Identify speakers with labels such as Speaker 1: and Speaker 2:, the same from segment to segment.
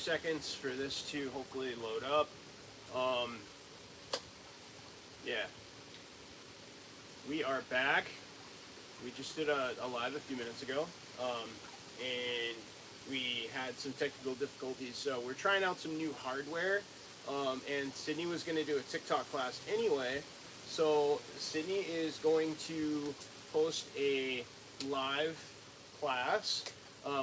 Speaker 1: seconds for this to hopefully load up. Yeah. We are back. We just did a live a few minutes ago, and we had some technical difficulties, so we're trying out some new hardware, and Sydney was going to do a TikTok class anyway, so Sydney is going to post a live class,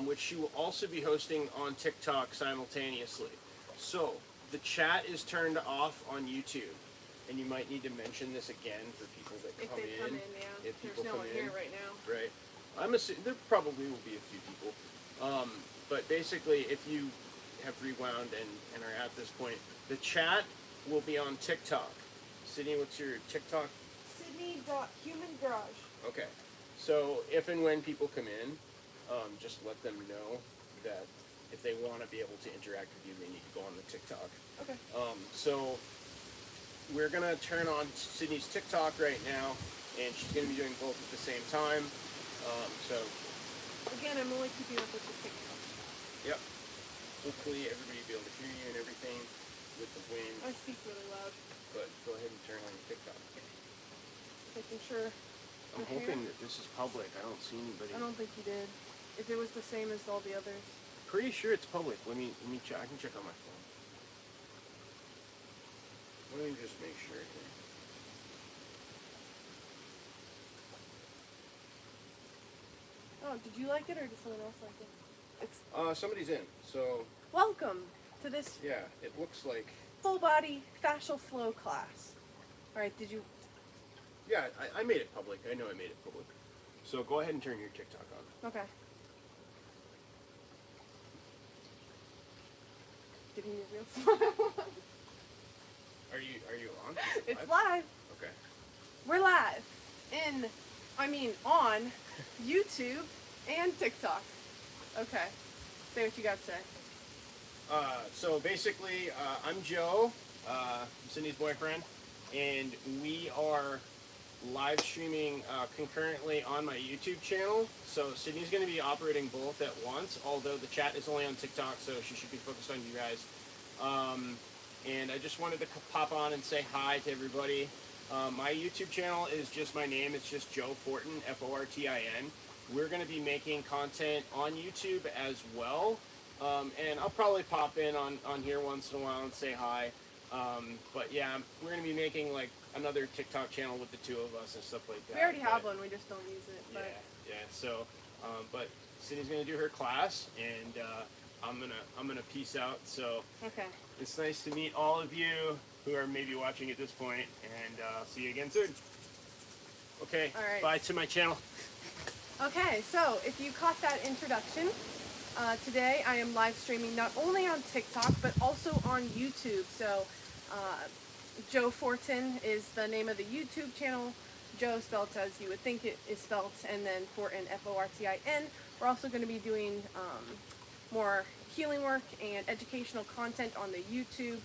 Speaker 1: which she will also be hosting on TikTok simultaneously. So the chat is turned off on YouTube. And you might need to mention this again for people that come in.
Speaker 2: If they come in, yeah.
Speaker 1: If people
Speaker 2: There's no
Speaker 1: come
Speaker 2: one
Speaker 1: in.
Speaker 2: here right now.
Speaker 1: Right. I'm assuming there probably will be a few people. But basically, if you have rewound and are at this point, the chat will be on TikTok. Sydney, what's your TikTok?
Speaker 2: Sydney.humangarage.
Speaker 1: Okay. So if and when people come in, just let them know that if they want to be able to interact with you, they need to go on the TikTok.
Speaker 2: Okay.
Speaker 1: So we're going to turn on Sydney's TikTok right now, and she's going to be doing both at the same time. So
Speaker 2: again, I'm only keeping up with the TikTok.
Speaker 1: Yep. Hopefully everybody will be able to hear you and everything with the wind.
Speaker 2: I speak really loud.
Speaker 1: But go ahead and turn on your TikTok.
Speaker 2: Making sure.
Speaker 1: I'm hoping that this is public. I don't see anybody.
Speaker 2: I don't think you did. If it was the same as all the others.
Speaker 1: Pretty sure it's public. Let me check. I can check on my phone. Let me just make sure here.
Speaker 2: Oh, did you like it or did someone else like it? It's
Speaker 1: Somebody's in. So
Speaker 2: welcome to this
Speaker 1: yeah, it looks like.
Speaker 2: full body fascial flow class. All right, did you?
Speaker 1: Yeah, I made it public. I know I made it public. So go ahead and turn your TikTok on.
Speaker 2: Okay. Giving you a real smile.
Speaker 1: Are you on?
Speaker 2: It's live.
Speaker 1: Okay.
Speaker 2: We're live on YouTube and TikTok. Okay. Say what you got to say.
Speaker 1: So basically, I'm Joe, Sydney's boyfriend, and we are live streaming concurrently on my YouTube channel. So Sydney's going to be operating both at once, although the chat is only on TikTok, so she should be focused on you guys. And I just wanted to pop on and say hi to everybody. My YouTube channel is just my name. It's just Joe Fortin, Fortin. We're going to be making content on YouTube as well. And I'll probably pop in on here once in a while and say hi. But yeah, we're going to be making like another TikTok channel with the two of us and stuff like that.
Speaker 2: We already have one. We just don't use it. But
Speaker 1: Yeah. So, but Sydney's going to do her class, and I'm gonna peace out. So
Speaker 2: okay.
Speaker 1: It's nice to meet all of you who are maybe watching at this point, and see you again soon. Okay.
Speaker 2: All right.
Speaker 1: Bye to my channel.
Speaker 2: Okay, so if you caught that introduction, today I am live streaming not only on TikTok but also on YouTube. So Joe Fortin is the name of the YouTube channel. Joe spelled as you would think it is spelled, and then Fortin, Fortin. We're also going to be doing more healing work and educational content on the YouTube,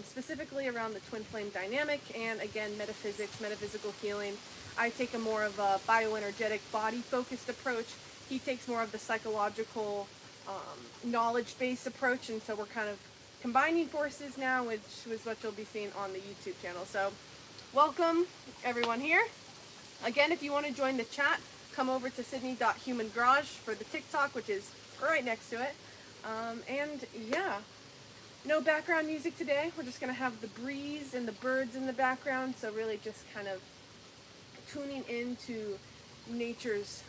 Speaker 2: specifically around the twin flame dynamic and again metaphysics, metaphysical healing. I take a more of a bioenergetic, body-focused approach. He takes more of the psychological, knowledge-based approach, and so we're kind of combining forces now, which was what you'll be seeing on the YouTube channel. So welcome everyone here. Again, if you want to join the chat, come over to Sydney.humangarage for the TikTok, which is right next to it. And yeah, no background music today. We're just going to have the breeze and the birds in the background, so really just kind of tuning into nature's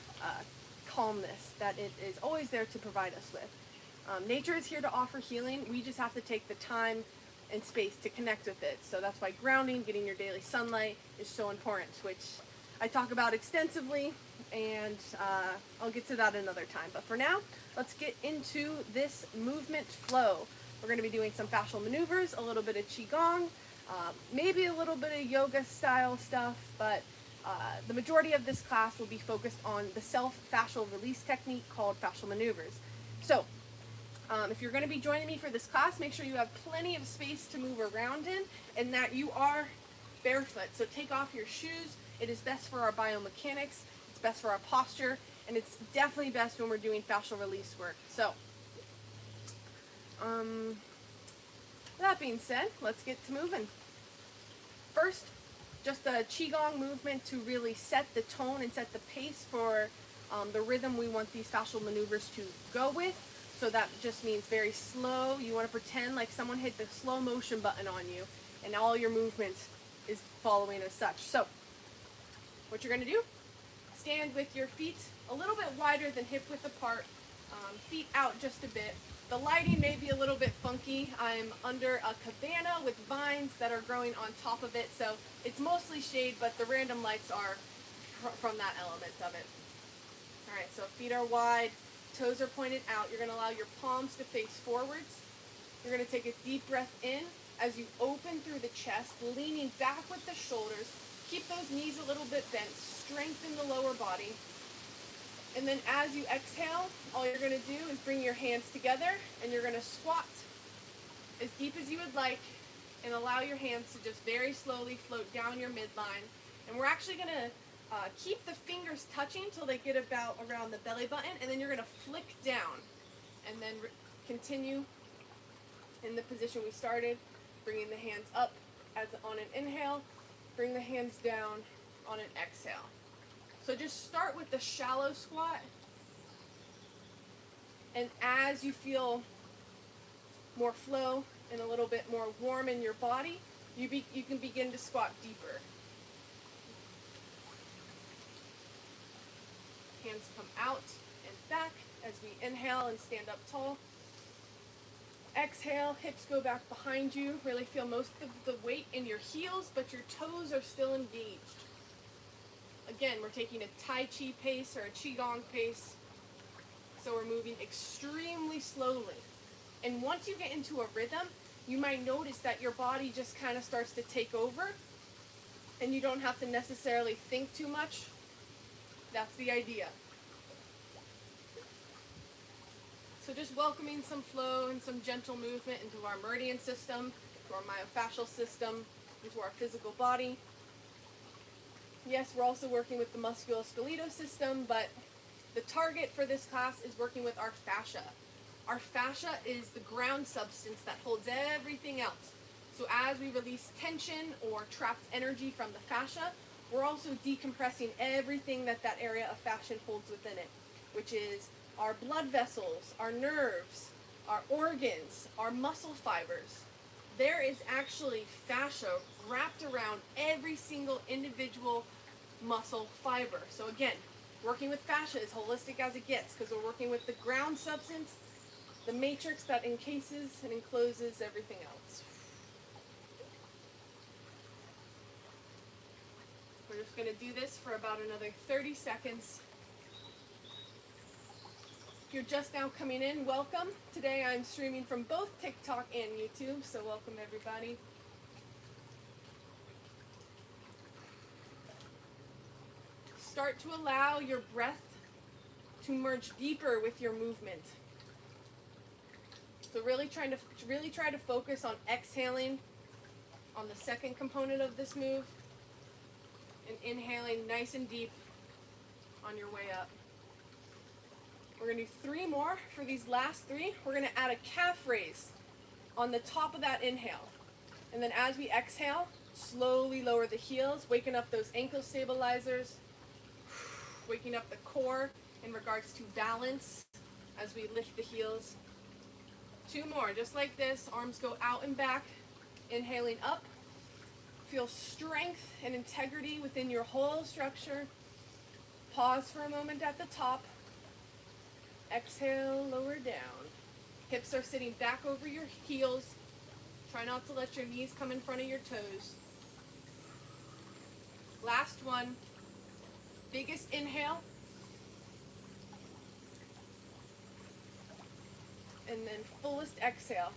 Speaker 2: calmness that it is always there to provide us with. Nature is here to offer healing. We just have to take the time and space to connect with it. So that's why grounding, getting your daily sunlight is so important, which I talk about extensively, and I'll get to that another time. But for now, let's get into this movement flow. We're going to be doing some fascial maneuvers, a little bit of qigong, maybe a little bit of yoga style stuff, but the majority of this class will be focused on the self-fascial release technique called fascial maneuvers. So if you're going to be joining me for this class, make sure you have plenty of space to move around in and that you are barefoot. So take off your shoes. It is best for our biomechanics, it's best for our posture, and it's definitely best when we're doing fascial release work. So That being said, let's get to moving. First, just a qigong movement to really set the tone and set the pace for the rhythm we want these fascial maneuvers to go with. So that just means very slow. You want to pretend like someone hit the slow motion button on you and all your movement is following as such. So what you're going to do, stand with your feet a little bit wider than hip width apart, feet out just a bit. The lighting may be a little bit funky. I'm under a cabana with vines that are growing on top of it, so it's mostly shade, but the random lights are from that element of it. All right, so feet are wide, toes are pointed out. You're going to allow your palms to face forwards. You're going to take a deep breath in as you open through the chest, leaning back with the shoulders. Keep those knees a little bit bent. Strengthen the lower body. And then as you exhale, all you're going to do is bring your hands together and you're going to squat as deep as you would like and allow your hands to just very slowly float down your midline. And we're actually going to keep the fingers touching till they get about around the belly button, and then you're going to flick down and then continue in the position we started, bringing the hands up as on an inhale, bring the hands down on an exhale. So just start with the shallow squat, and as you feel more flow and a little bit more warm in your body, you can begin to squat deeper. Hands come out and back as we inhale and stand up tall. Exhale, hips go back behind you. Really feel most of the weight in your heels, but your toes are still engaged. Again, we're taking a Tai Chi pace or a Qigong pace, so we're moving extremely slowly. And once you get into a rhythm, you might notice that your body just kind of starts to take over, and you don't have to necessarily think too much. That's the idea. So just welcoming some flow and some gentle movement into our meridian system, to our myofascial system, into our physical body. Yes, we're also working with the musculoskeletal system, but the target for this class is working with our fascia. Our fascia is the ground substance that holds everything else. So as we release tension or trapped energy from the fascia, we're also decompressing everything that area of fascia holds within it, which is our blood vessels, our nerves, our organs, our muscle fibers. There is actually fascia wrapped around every single individual muscle fiber. So again, working with fascia is holistic as it gets because we're working with the ground substance, the matrix that encases and encloses everything else. We're just going to do this for about another 30 seconds. If you're just now coming in, welcome. Today I'm streaming from both TikTok and YouTube, so welcome everybody. Start to allow your breath to merge deeper with your movement. So really try to focus on exhaling on the second component of this move and inhaling nice and deep on your way up. We're going to do 3 more. For these last 3, we're going to add a calf raise on the top of that inhale. And then as we exhale, slowly lower the heels, waking up those ankle stabilizers, waking up the core in regards to balance as we lift the heels. 2 more, just like this. Arms go out and back, inhaling up. Feel strength and integrity within your whole structure. Pause for a moment at the top. Exhale, lower down. Hips are sitting back over your heels. Try not to let your knees come in front of your toes. Last one. Biggest inhale. And then fullest exhale.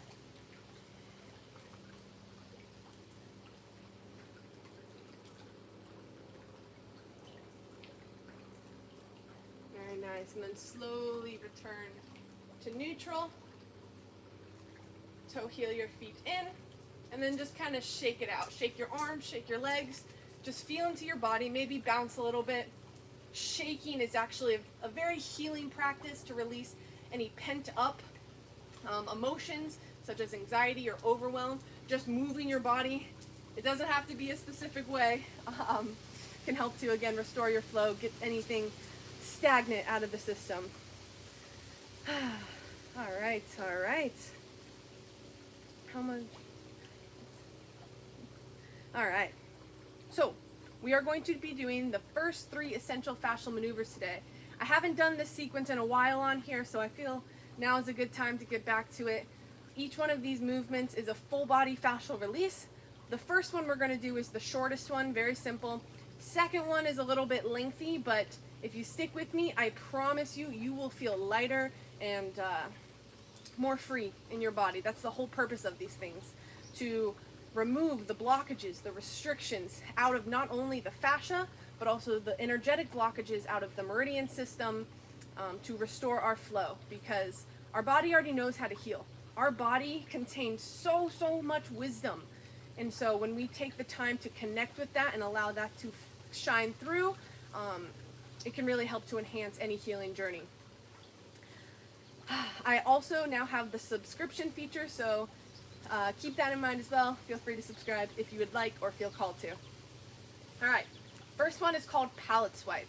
Speaker 2: Very nice. And then slowly return to neutral. Toe heel your feet in. And then just kind of shake it out. Shake your arms, shake your legs. Just feel into your body. Maybe bounce a little bit. Shaking is actually a very healing practice to release any pent up emotions such as anxiety or overwhelm. Just moving your body, it doesn't have to be a specific way, can help to, again, restore your flow, get anything stagnant out of the system. All right. How much? All right. So we are going to be doing the first 3 essential fascial maneuvers today. I haven't done this sequence in a while on here, so I feel now is a good time to get back to it. Each one of these movements is a full body fascial release. The first one we're going to do is the shortest one, very simple. Second one is a little bit lengthy, but if you stick with me, I promise you, you will feel lighter and more free in your body. That's the whole purpose of these things, to remove the blockages, the restrictions out of not only the fascia, but also the energetic blockages out of the meridian system, to restore our flow, because our body already knows how to heal. Our body contains so much wisdom. And so when we take the time to connect with that and allow that to shine through, it can really help to enhance any healing journey. I also now have the subscription feature, so keep that in mind as well. Feel free to subscribe if you would like or feel called to. All right, first one is called Pallet Swipe.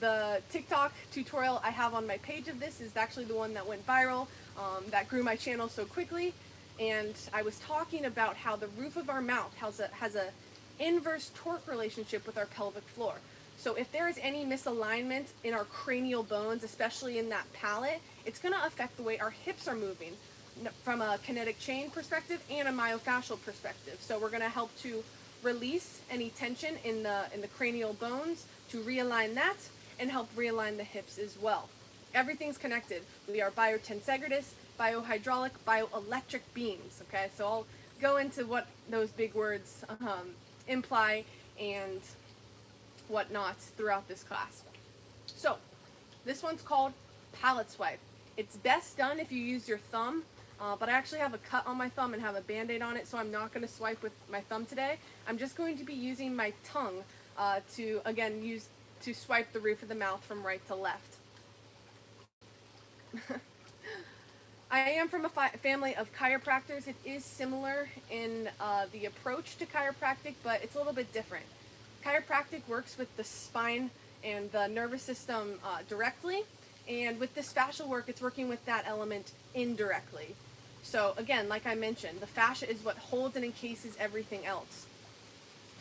Speaker 2: The TikTok tutorial I have on my page of this is actually the one that went viral, that grew my channel so quickly. And I was talking about how the roof of our mouth has a inverse torque relationship with our pelvic floor. So if there is any misalignment in our cranial bones, especially in that palate, it's going to affect the way our hips are moving from a kinetic chain perspective and a myofascial perspective. So we're going to help to release any tension in the cranial bones to realign that and help realign the hips as well. Everything's connected. We are biotensegritis, biohydraulic, bioelectric beings. Okay, so I'll go into what those big words imply and whatnot throughout this class. So this one's called Pallet Swipe. It's best done if you use your thumb, but I actually have a cut on my thumb and have a band-aid on it, so I'm not going to swipe with my thumb today. I'm just going to be using my tongue to, again, to swipe the roof of the mouth from right to left. I am from a family of chiropractors. It is similar in the approach to chiropractic, but it's a little bit different. Chiropractic works with the spine and the nervous system directly, and with this fascial work, it's working with that element indirectly. So again, like I mentioned, the fascia is what holds and encases everything else.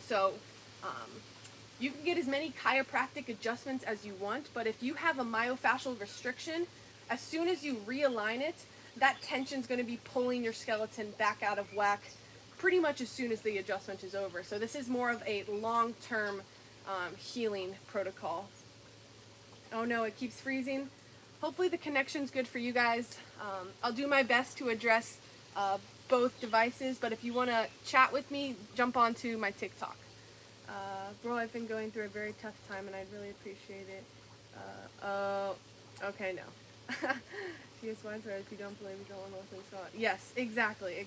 Speaker 2: So you can get as many chiropractic adjustments as you want, but if you have a myofascial restriction, as soon as you realign it, that tension is going to be pulling your skeleton back out of whack pretty much as soon as the adjustment is over. So this is more of a long-term healing protocol. Oh no, it keeps freezing. Hopefully the connection's good for you guys. I'll do my best to address both devices, but if you want to chat with me, jump onto my TikTok. Bro, I've been going through a very tough time and I'd really appreciate it. Oh, okay, no. She is fine, so if you don't believe me, don't want to listen. Yes, exactly.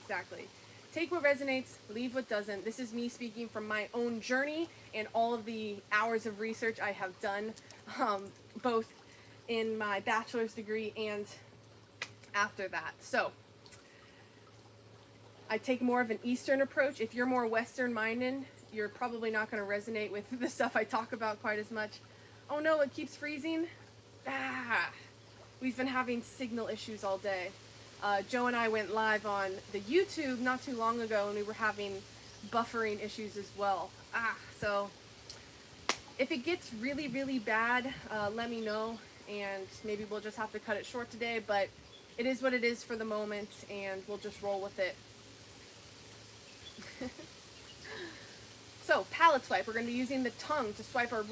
Speaker 2: Take what resonates, leave what doesn't. This is me speaking from my own journey and all of the hours of research I have done, both in my bachelor's degree and after that. So I take more of an Eastern approach. If you're more Western minded, you're probably not going to resonate with the stuff I talk about quite as much. Oh no, it keeps freezing. We've been having signal issues all day. Joe and I went live on the YouTube not too long ago and we were having buffering issues as well. So if it gets really bad, let me know and maybe we'll just have to cut it short today, but it is what it is for the moment and we'll just roll with it. So, pallet swipe. We're going to be using the tongue to swipe the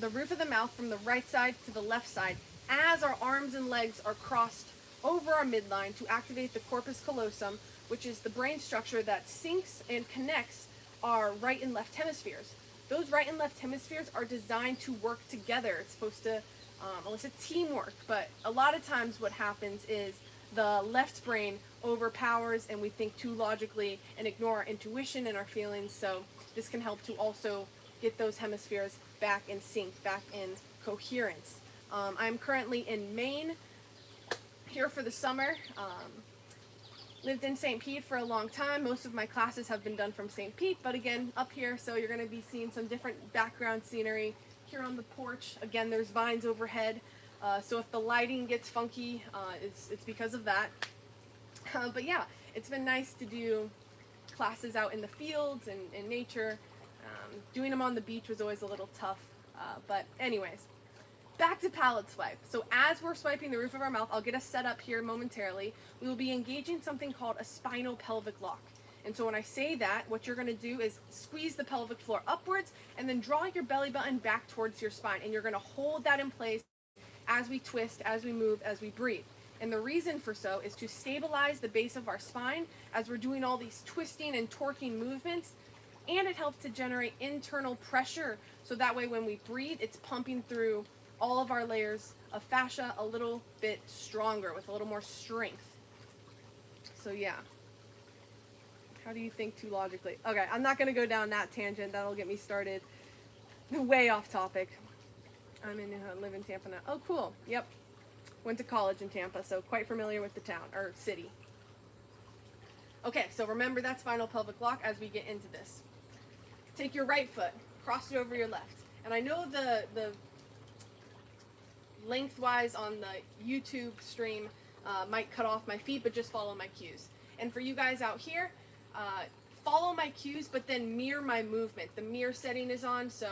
Speaker 2: roof of the mouth from the right side to the left side as our arms and legs are crossed over our midline to activate the corpus callosum, which is the brain structure that syncs and connects our right and left hemispheres. Those right and left hemispheres are designed to work together. It's supposed to elicit teamwork, but a lot of times what happens is the left brain overpowers and we think too logically and ignore our intuition and our feelings. So this can help to also get those hemispheres back in sync, back in coherence. I'm currently in Maine, here for the summer. Lived in St. Pete for a long time. Most of my classes have been done from St. Pete, but again, up here, so you're going to be seeing some different background scenery. Here on the porch, again, there's vines overhead, so if the lighting gets funky, it's because of that. But yeah, it's been nice to do classes out in the fields and in nature. Doing them on the beach was always a little tough, but anyways. Back to pallet swipe. So as we're swiping the roof of our mouth, I'll get us set up here momentarily. We will be engaging something called a spinal pelvic lock. And so when I say that, what you're going to do is squeeze the pelvic floor upwards and then draw your belly button back towards your spine. And you're going to hold that in place as we twist, as we move, as we breathe. And the reason for so is to stabilize the base of our spine as we're doing all these twisting and torquing movements. And it helps to generate internal pressure. So that way when we breathe, it's pumping through all of our layers of fascia a little bit stronger with a little more strength. So yeah. How do you think too logically? Okay, I'm not going to go down that tangent. That'll get me started way off topic. Live in Tampa now. Oh, cool. Yep. Went to college in Tampa, so quite familiar with the town, or city. Okay, so remember that spinal pelvic lock as we get into this. Take your right foot, cross it over your left. And I know the lengthwise on the YouTube stream might cut off my feet, but just follow my cues. And for you guys out here, follow my cues, but then mirror my movement. The mirror setting is on, so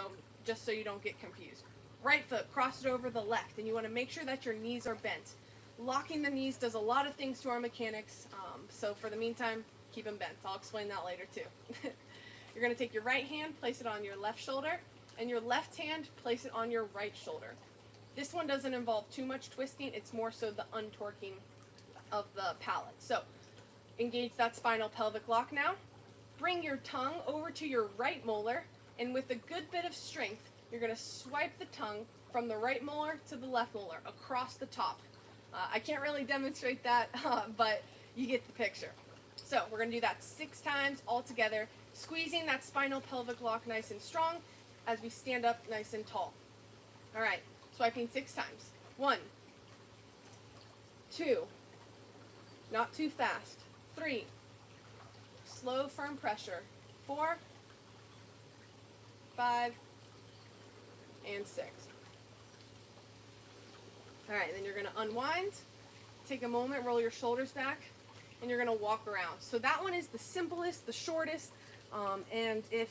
Speaker 2: just so you don't get confused. Right foot, cross it over the left, and you want to make sure that your knees are bent. Locking the knees does a lot of things to our mechanics, so for the meantime, keep them bent. I'll explain that later too. You're going to take your right hand, place it on your left shoulder, and your left hand, place it on your right shoulder. This one doesn't involve too much twisting, it's more so the untorquing of the palate. So, engage that spinal pelvic lock now. Bring your tongue over to your right molar, and with a good bit of strength, you're going to swipe the tongue from the right molar to the left molar, across the top. I can't really demonstrate that, but you get the picture. So, we're going to do that 6 times all together, squeezing that spinal pelvic lock nice and strong as we stand up nice and tall. Alright. Swiping 6 times. 1, 2, not too fast. 3, slow, firm pressure. 4, 5, and 6. Alright, then you're going to unwind, take a moment, roll your shoulders back, and you're going to walk around. So that one is the simplest, the shortest, and if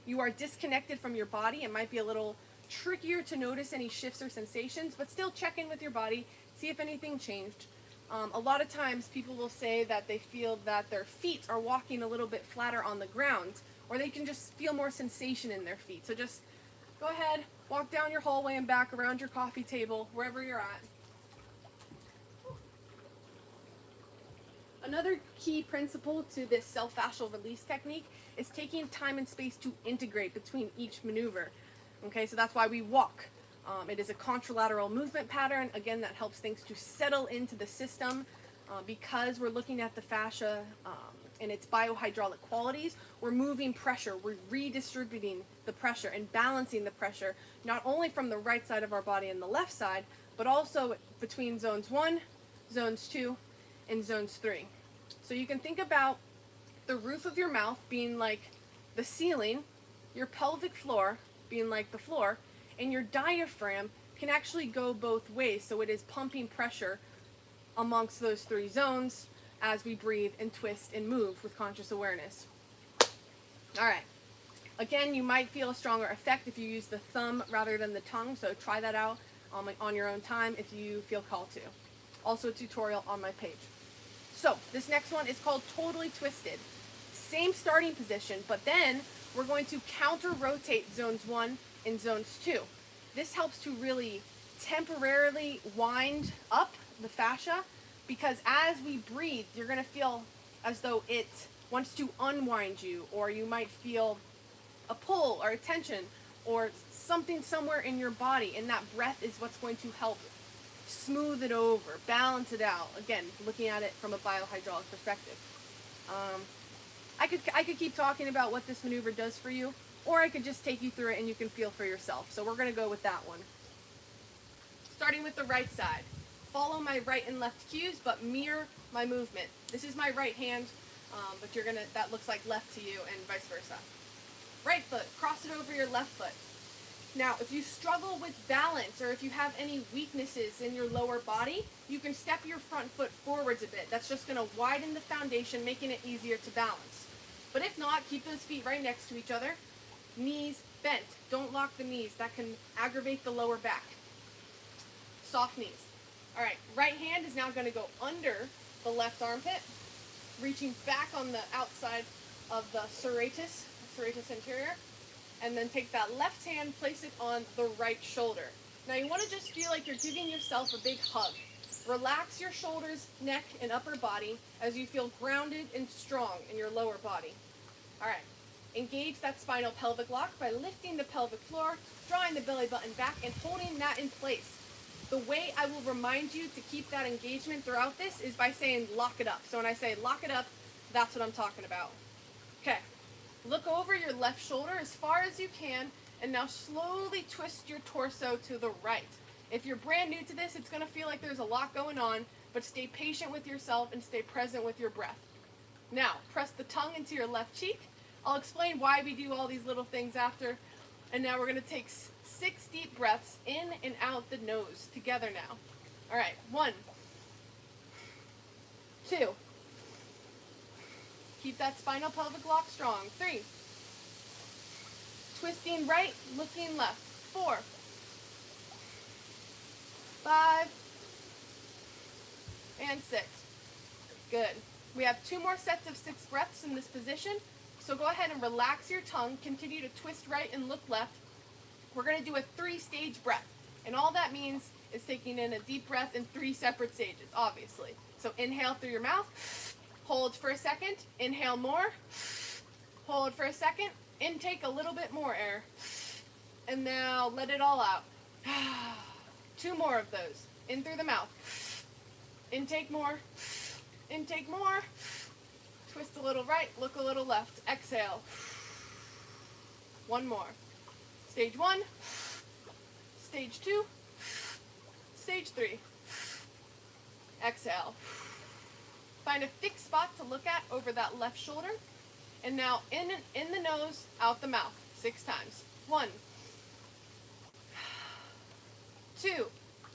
Speaker 2: you are disconnected from your body, it might be a little trickier to notice any shifts or sensations, but still check in with your body, see if anything changed. A lot of times people will say that they feel that their feet are walking a little bit flatter on the ground, or they can just feel more sensation in their feet. So just go ahead, walk down your hallway and back around your coffee table, wherever you're at. Another key principle to this self-fascial release technique is taking time and space to integrate between each maneuver. Okay, so that's why we walk. It is a contralateral movement pattern. Again, that helps things to settle into the system. Because we're looking at the fascia and its biohydraulic qualities, we're moving pressure. We're redistributing the pressure and balancing the pressure, not only from the right side of our body and the left side, but also between zones 1, zones 2, and zones 3. So you can think about the roof of your mouth being like the ceiling, your pelvic floor being like the floor, and your diaphragm can actually go both ways. So it is pumping pressure amongst those 3 zones as we breathe and twist and move with conscious awareness. All right. Again, you might feel a stronger effect if you use the thumb rather than the tongue, so try that out on your own time if you feel called to. Also a tutorial on my page. So this next one is called Totally Twisted. Same starting position, but then we're going to counter rotate zones 1 and zones 2. This helps to really temporarily wind up the fascia, because as we breathe, you're going to feel as though it wants to unwind you, or you might feel a pull or a tension or something somewhere in your body, and that breath is what's going to help smooth it over, balance it out. Again, looking at it from a biohydraulic perspective. I could keep talking about what this maneuver does for you, or I could just take you through it and you can feel for yourself. So we're going to go with that one. Starting with the right side. follow my right and left cues, but mirror my movement. This is my right hand, but that looks like left to you and vice versa. Right foot, cross it over your left foot. Now, if you struggle with balance or if you have any weaknesses in your lower body, you can step your front foot forwards a bit. That's just going to widen the foundation, making it easier to balance. But if not, keep those feet right next to each other. Knees bent. Don't lock the knees. That can aggravate the lower back. Soft knees. All right, right hand is now going to go under the left armpit, reaching back on the outside of the serratus anterior. And then take that left hand, place it on the right shoulder. Now you want to just feel like you're giving yourself a big hug. Relax your shoulders, neck, and upper body as you feel grounded and strong in your lower body. All right, engage that spinal pelvic lock by lifting the pelvic floor, drawing the belly button back, and holding that in place. The way I will remind you to keep that engagement throughout this is by saying lock it up. So when I say lock it up, that's what I'm talking about. Okay. Look over your left shoulder as far as you can, and now slowly twist your torso to the right. If you're brand new to this, it's going to feel like there's a lot going on, but stay patient with yourself and stay present with your breath. Now, press the tongue into your left cheek. I'll explain why we do all these little things after. And now we're going to take 6 deep breaths in and out the nose together now. All right, 1, 2. Keep that spinal pelvic lock strong. 3. Twisting right, looking left. 4. 5. And 6. Good. We have 2 more sets of 6 breaths in this position. So go ahead and relax your tongue. Continue to twist right and look left. We're going to do a 3-stage breath. And all that means is taking in a deep breath in 3 separate stages, obviously. So inhale through your mouth. Hold for a second, inhale more, hold for a second, intake a little bit more air, and now let it all out. 2 more of those, in through the mouth, intake more, twist a little right, look a little left, exhale. 1 more. Stage 1, stage 2, stage 3, exhale. Find a fixed spot to look at over that left shoulder. And now in the nose, out the mouth, 6 times. 1, 2.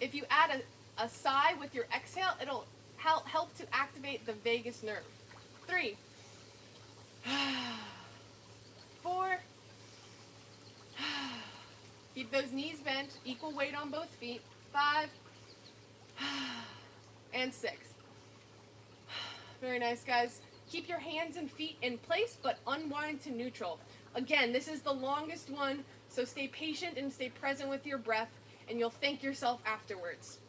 Speaker 2: If you add a sigh with your exhale, it'll help to activate the vagus nerve. 3, 4. Keep those knees bent, equal weight on both feet. 5, and 6. Very nice, guys. Keep your hands and feet in place, but unwind to neutral. Again, this is the longest one, so stay patient and stay present with your breath, and you'll thank yourself afterwards.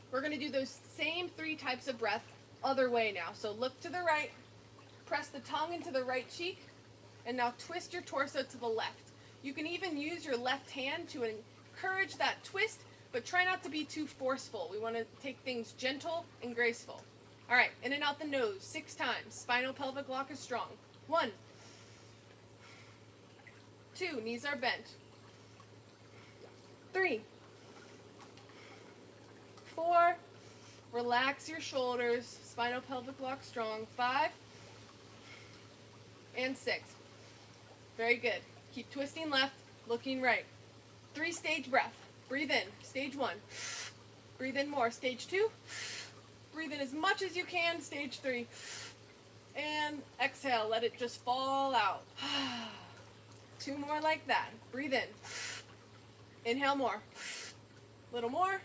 Speaker 2: We're going to do those same 3 types of breath other way now. So look to the right, press the tongue into the right cheek, and now twist your torso to the left. You can even use your left hand to encourage that twist, but try not to be too forceful. We want to take things gentle and graceful. All right, in and out the nose, 6 times. Spinal pelvic lock is strong. 1, 2, knees are bent. 3, 4, relax your shoulders, spinal pelvic lock strong. 5, and 6. Very good. Keep twisting left, looking right. 3-stage breath. Breathe in, stage 1. Breathe in more, stage 2. Breathe in as much as you can, stage 3. And exhale, let it just fall out. 2 more like that. Breathe in. Inhale more. Little more.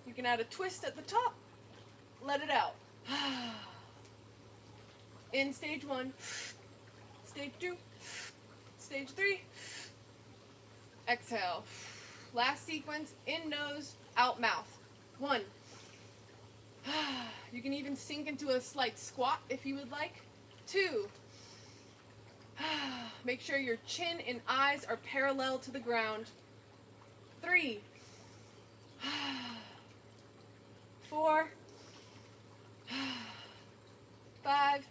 Speaker 2: You can add a twist at the top. Let it out. In stage 1. Stage 2. Stage 3. Exhale. Last sequence, in nose, out mouth. 1. You can even sink into a slight squat if you would like. 2. Make sure your chin and eyes are parallel to the ground. 3. 4. 5.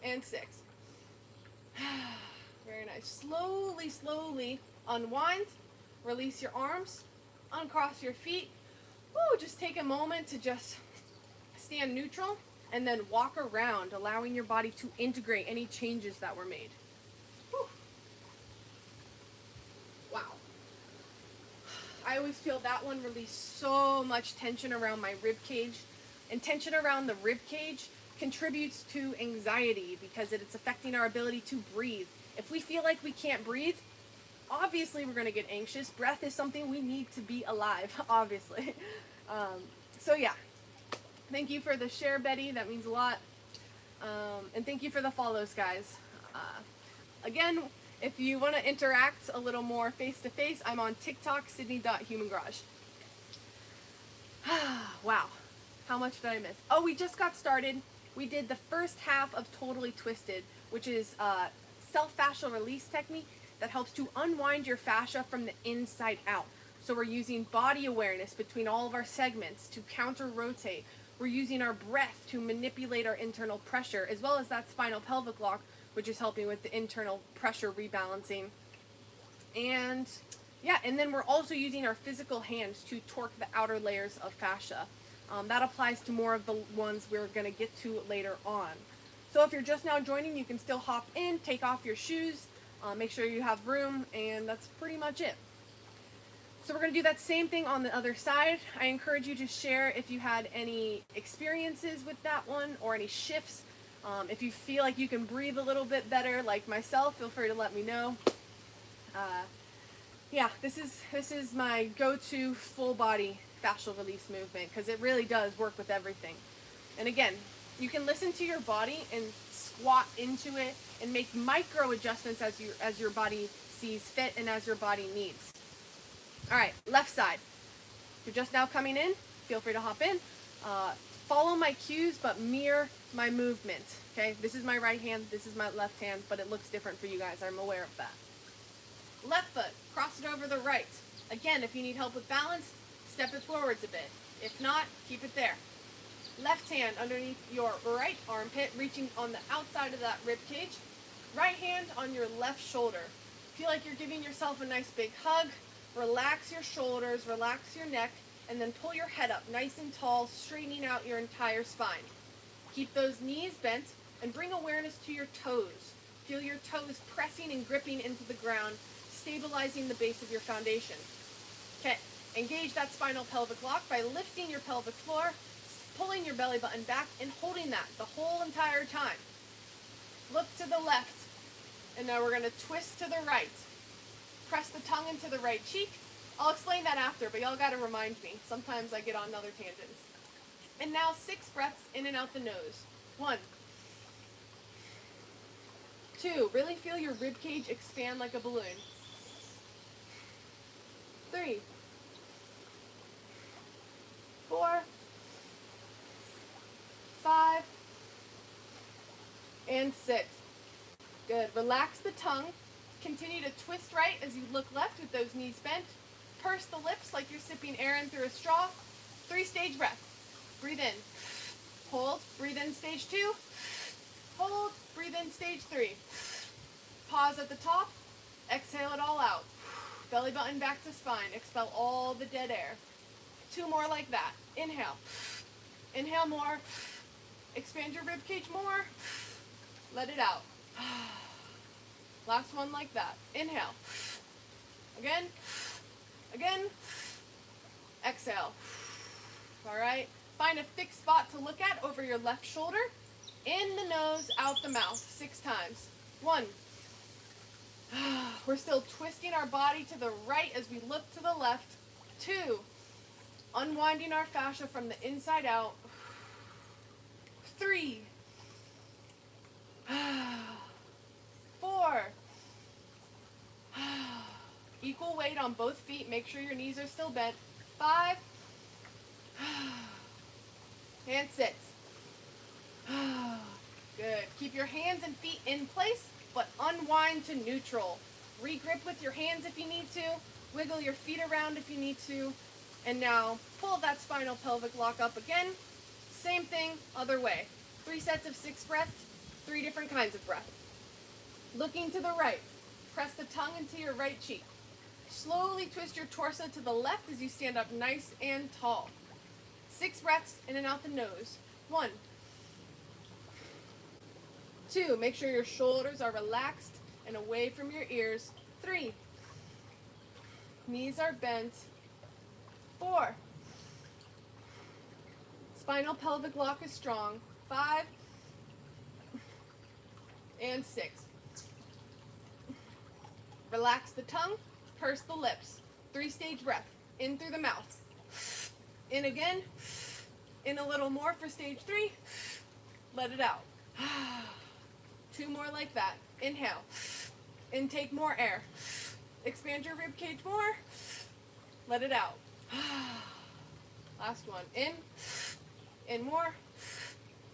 Speaker 2: And 6. Very nice. Slowly, slowly unwind. Release your arms. Uncross your feet. Woo, just take a moment to just stand neutral and then walk around, allowing your body to integrate any changes that were made. Woo. Wow. I always feel that one release so much tension around my rib cage, and tension around the rib cage contributes to anxiety because it's affecting our ability to breathe. If we feel like we can't breathe, obviously we're going to get anxious. Breath is something we need to be alive, obviously. So yeah, thank you for the share, Betty. That means a lot. And thank you for the follows, guys. Again, if you want to interact a little more face-to-face, I'm on TikTok, Sydney.HumanGarage. Wow. How much did I miss? Oh, we just got started. We did the first half of Totally Twisted, which is a self-fascial release technique that helps to unwind your fascia from the inside out. So we're using body awareness between all of our segments to counter-rotate. We're using our breath to manipulate our internal pressure, as well as that spinal pelvic lock, which is helping with the internal pressure rebalancing. And yeah, and then we're also using our physical hands to torque the outer layers of fascia. That applies to more of the ones we're going to get to later on. So if you're just now joining, you can still hop in, take off your shoes, make sure you have room, and that's pretty much it. So we're going to do that same thing on the other side. I encourage you to share if you had any experiences with that one or any shifts. If you feel like you can breathe a little bit better, like myself, feel free to let me know. Yeah, this is my go-to full body fascial release movement because it really does work with everything. And again, you can listen to your body and squat into it and make micro adjustments as your body sees fit and as your body needs. All right, left side. If you're just now coming in, feel free to hop in. Follow my cues, but mirror my movement. Okay, this is my right hand, this is my left hand, but it looks different for you guys. I'm aware of that. Left foot, cross it over the right. Again, if you need help with balance, step it forwards a bit. If not, keep it there. Left hand underneath your right armpit, reaching on the outside of that rib cage. Right hand on your left shoulder. Feel like you're giving yourself a nice big hug. Relax your shoulders, relax your neck, and then pull your head up nice and tall, straightening out your entire spine. Keep those knees bent and bring awareness to your toes. Feel your toes pressing and gripping into the ground, stabilizing the base of your foundation. Okay, engage that spinal pelvic lock by lifting your pelvic floor, pulling your belly button back, and holding that the whole entire time. Look to the left, and now we're going to twist to the right. Press the tongue into the right cheek. I'll explain that after, but y'all got to remind me. Sometimes I get on other tangents. And now 6 breaths in and out the nose. 1, 2, really feel your rib cage expand like a balloon. 3, 4, 5, and 6. Good. Relax the tongue. Continue to twist right as you look left with those knees bent. Purse the lips like you're sipping air in through a straw. 3-stage breath. Breathe in. Hold. Breathe in stage 2. Hold. Breathe in stage 3. Pause at the top. Exhale it all out. Belly button back to spine. Expel all the dead air. 2 more like that. Inhale. Inhale more. Expand your rib cage more. Let it out. Last one like that. Inhale. Again. Again. Exhale. All right. Find a fixed spot to look at over your left shoulder. In the nose, out the mouth. 6 times. 1. We're still twisting our body to the right as we look to the left. 2. Unwinding our fascia from the inside out. 3. 4. Equal weight on both feet. Make sure your knees are still bent. 5. And 6. Good. Keep your hands and feet in place, but unwind to neutral. Regrip with your hands if you need to. Wiggle your feet around if you need to. And now pull that spinal pelvic lock up again. Same thing, other way. 3 sets of 6 breaths, 3 different kinds of breath. Looking to the right. Press the tongue into your right cheek. Slowly twist your torso to the left as you stand up nice and tall. 6 breaths in and out the nose. 1, 2, make sure your shoulders are relaxed and away from your ears. 3, knees are bent. 4, spinal pelvic lock is strong. 5, and 6. Relax the tongue, purse the lips. 3-stage breath. In through the mouth. In again. In a little more for stage 3. Let it out. 2 more like that. Inhale. Intake more air. Expand your rib cage more. Let it out. Last one. In more.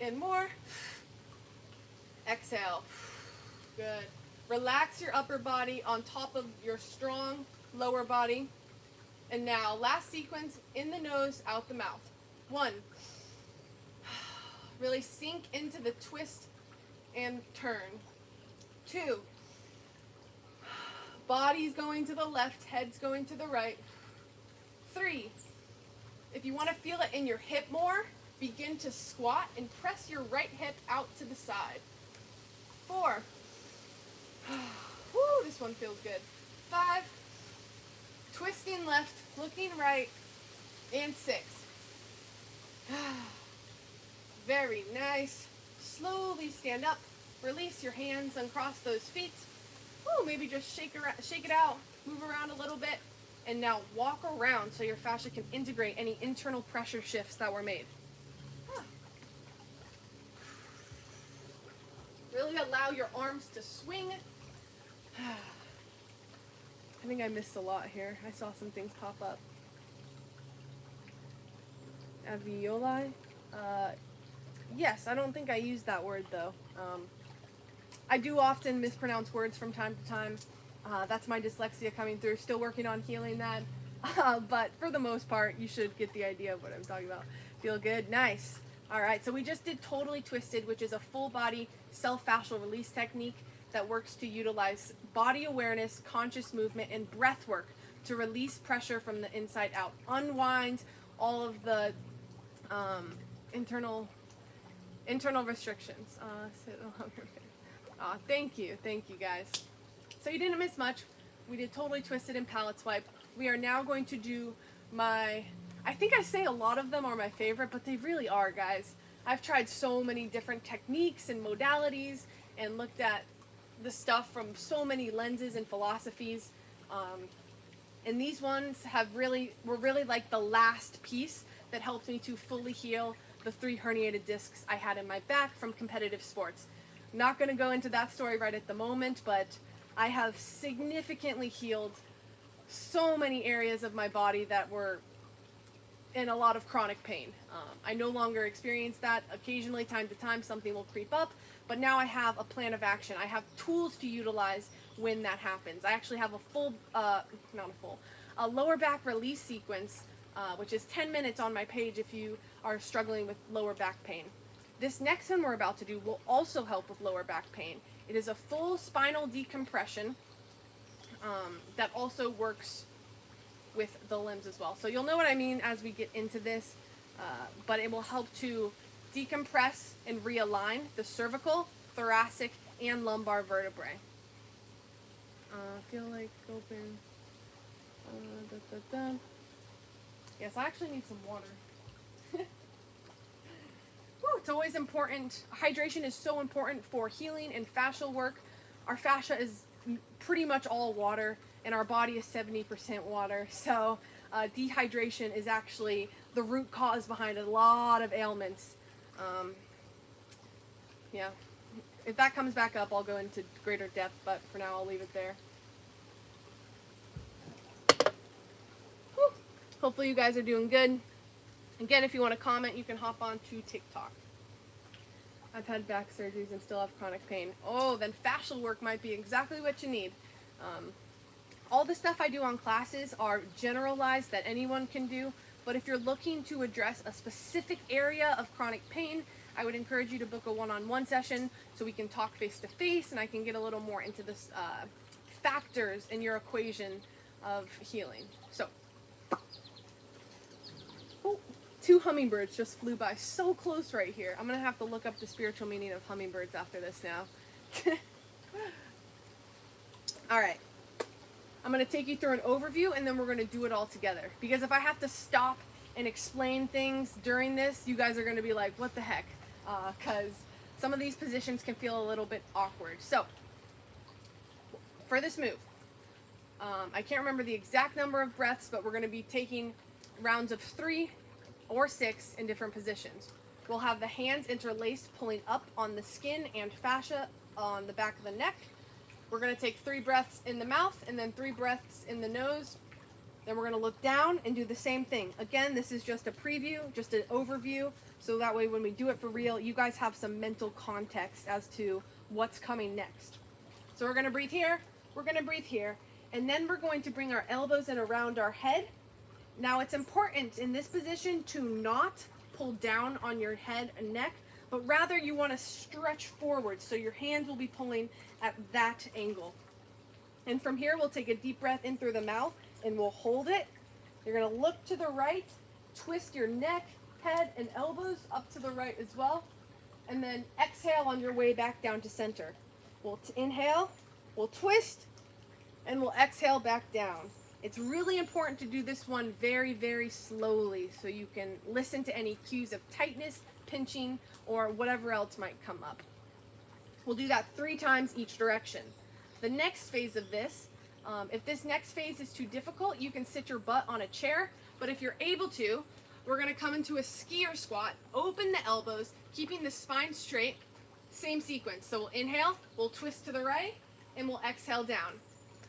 Speaker 2: In more. Exhale. Good. Relax your upper body on top of your strong lower body. And now, last sequence, in the nose, out the mouth. 1. Really sink into the twist and turn. 2. Body's going to the left, head's going to the right. 3. If you want to feel it in your hip more, begin to squat and press your right hip out to the side. 4. Woo, this one feels good. 5. Twisting left, looking right, and 6. Very nice. Slowly stand up. Release your hands, uncross those feet. Woo, maybe just shake it out, move around a little bit, and now walk around so your fascia can integrate any internal pressure shifts that were made. Really allow your arms to swing. I think I missed a lot here. I saw some things pop up. Alveoli? Yes, I don't think I used that word though. I do often mispronounce words from time to time. That's my dyslexia coming through. Still working on healing that. But for the most part, you should get the idea of what I'm talking about. Feel good? Nice. Alright, so we just did Totally Twisted, which is a full body self-fascial release technique that works to utilize body awareness, conscious movement, and breath work to release pressure from the inside out. Unwind all of the internal restrictions. Sit on your face. Thank you guys. So you didn't miss much. We did Totally Twisted and Pallet Swipe. We are now going to do I think I say a lot of them are my favorite, but they really are, guys. I've tried so many different techniques and modalities and looked at the stuff from so many lenses and philosophies. And these ones were really like the last piece that helped me to fully heal the 3 herniated discs I had in my back from competitive sports. Not going to go into that story right at the moment, but I have significantly healed so many areas of my body that were in a lot of chronic pain. I no longer experience that. Occasionally, time to time, something will creep up, but now I have a plan of action. I have tools to utilize when that happens. I actually have a lower back release sequence, which is 10 minutes on my page if you are struggling with lower back pain. This next one we're about to do will also help with lower back pain. It is a full spinal decompression that also works with the limbs as well. So you'll know what I mean as we get into this, but it will help to decompress and realign the cervical, thoracic, and lumbar vertebrae. Feel like open. Yes, I actually need some water. Woo, it's always important. Hydration is so important for healing and fascial work. Our fascia is pretty much all water, and our body is 70% water. So dehydration is actually the root cause behind a lot of ailments. Yeah, if that comes back up, I'll go into greater depth, but for now I'll leave it there. Whew. Hopefully you guys are doing good. Again, if you want to comment, you can hop on to TikTok. I've had back surgeries and still have chronic pain. Oh, then fascial work might be exactly what you need. All the stuff I do on classes are generalized that anyone can do, but if you're looking to address a specific area of chronic pain, I would encourage you to book a one-on-one session so we can talk face-to-face and I can get a little more into the factors in your equation of healing. So, oh, 2 hummingbirds just flew by so close right here. I'm going to have to look up the spiritual meaning of hummingbirds after this now. All right. I'm going to take you through an overview and then we're going to do it all together. Because if I have to stop and explain things during this, you guys are going to be like, what the heck? Because some of these positions can feel a little bit awkward. So, for this move, I can't remember the exact number of breaths, but we're going to be taking rounds of 3 or 6 in different positions. We'll have the hands interlaced, pulling up on the skin and fascia on the back of the neck. We're going to take 3 breaths in the mouth and then 3 breaths in the nose. Then we're going to look down and do the same thing. Again, this is just a preview, just an overview, so that way when we do it for real, you guys have some mental context as to what's coming next. So we're going to breathe here, we're going to breathe here, and then we're going to bring our elbows in around our head. Now it's important in this position to not pull down on your head and neck, but rather you want to stretch forward, so your hands will be pulling at that angle. And from here, we'll take a deep breath in through the mouth, and we'll hold it. You're going to look to the right, twist your neck, head, and elbows up to the right as well, and then exhale on your way back down to center. We'll inhale, we'll twist, and we'll exhale back down. It's really important to do this one very, very slowly so you can listen to any cues of tightness, pinching, or whatever else might come up. We'll do that 3 times each direction. The next phase of this, if this next phase is too difficult, you can sit your butt on a chair, but if you're able to, we're going to come into a skier squat, open the elbows, keeping the spine straight, same sequence. So we'll inhale, we'll twist to the right, and we'll exhale down.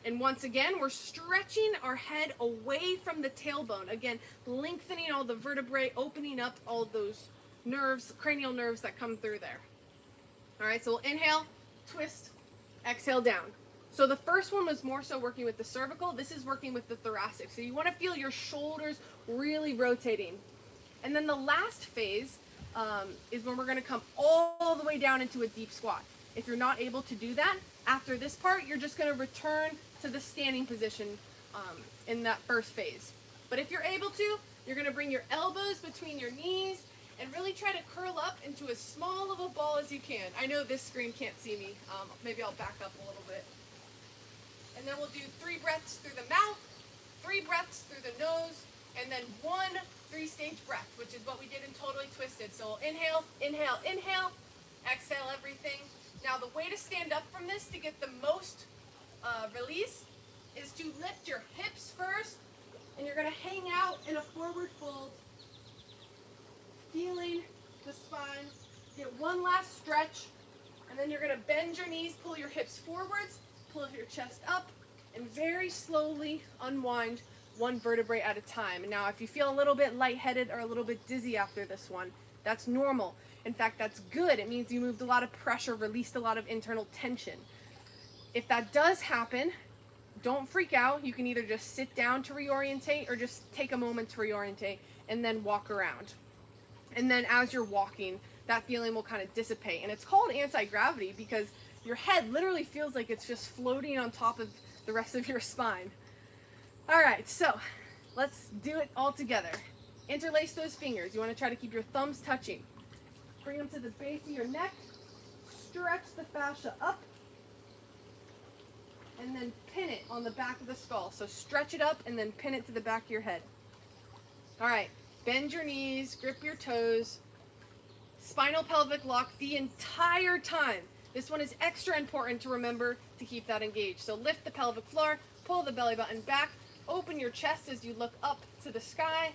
Speaker 2: And once again, we're stretching our head away from the tailbone. Again, lengthening all the vertebrae, opening up all those nerves, cranial nerves that come through there. All right, so we'll inhale, twist, exhale down. So the first one was more so working with the cervical. This is working with the thoracic. So you want to feel your shoulders really rotating. And then the last phase is when we're going to come all the way down into a deep squat. If you're not able to do that, after this part, you're just going to return to the standing position in that first phase. But if you're able to, you're going to bring your elbows between your knees and really try to curl up into as small of a ball as you can. I know this screen can't see me. Maybe I'll back up a little bit. And then we'll do 3 breaths through the mouth, 3 breaths through the nose, and then 1 3-stage breath, which is what we did in Totally Twisted. So we'll inhale, inhale, inhale, exhale everything. Now the way to stand up from this to get the most release is to lift your hips first, and you're going to hang out in a forward fold, feeling the spine. Get 1 last stretch, and then you're going to bend your knees, pull your hips forwards, pull your chest up, and very slowly unwind 1 vertebrae at a time. And now if you feel a little bit lightheaded or a little bit dizzy after this one, that's normal. In fact, that's good. It means you moved a lot of pressure, released a lot of internal tension. If that does happen, don't freak out. You can either just sit down to reorientate or just take a moment to reorientate and then walk around. And then as you're walking, that feeling will kind of dissipate. And it's called anti-gravity because your head literally feels like it's just floating on top of the rest of your spine. All right, so let's do it all together. Interlace those fingers. You want to try to keep your thumbs touching. Bring them to the base of your neck. Stretch the fascia up. And then pin it on the back of the skull. So stretch it up and then pin it to the back of your head. All right, bend your knees, grip your toes. Spinal pelvic lock the entire time. This one is extra important to remember to keep that engaged. So lift the pelvic floor, pull the belly button back, open your chest as you look up to the sky.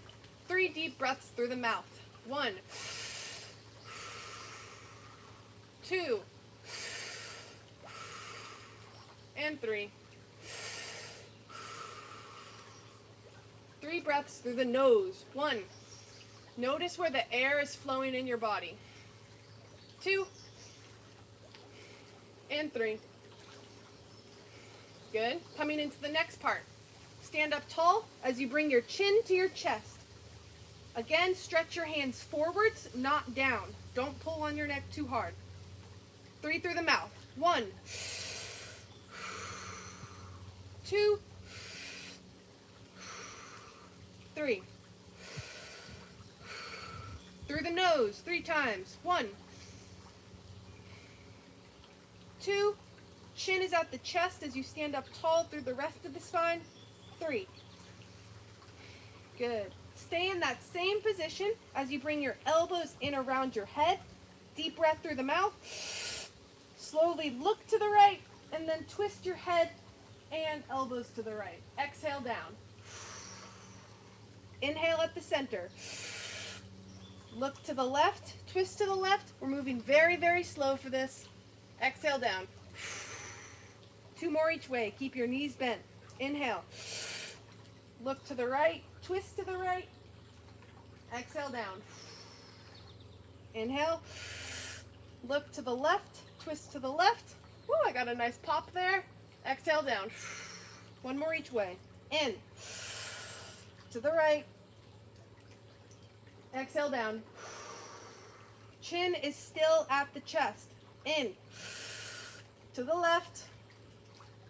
Speaker 2: 3 deep breaths through the mouth. 1, 2, and 3. 3 breaths through the nose. 1. Notice where the air is flowing in your body. 2, and 3. Good. Coming into the next part. Stand up tall as you bring your chin to your chest. Again, stretch your hands forwards, not down. Don't pull on your neck too hard. 3 through the mouth. 1, 2, 3. Through the nose 3 times. 1, 2. Chin is at the chest as you stand up tall through the rest of the spine. 3. Good. Stay in that same position as you bring your elbows in around your head. Deep breath through the mouth. Slowly look to the right and then twist your head and elbows to the right. Exhale down. Inhale at the center. Look to the left, twist to the left. We're moving very, very slow for this. Exhale down. 2 more each way. Keep your knees bent. Inhale. Look to the right, twist to the right. Exhale down. Inhale. Look to the left, twist to the left. Woo, I got a nice pop there. Exhale down. 1 more each way. In. To the right. Exhale down. Chin is still at the chest. In. To the left.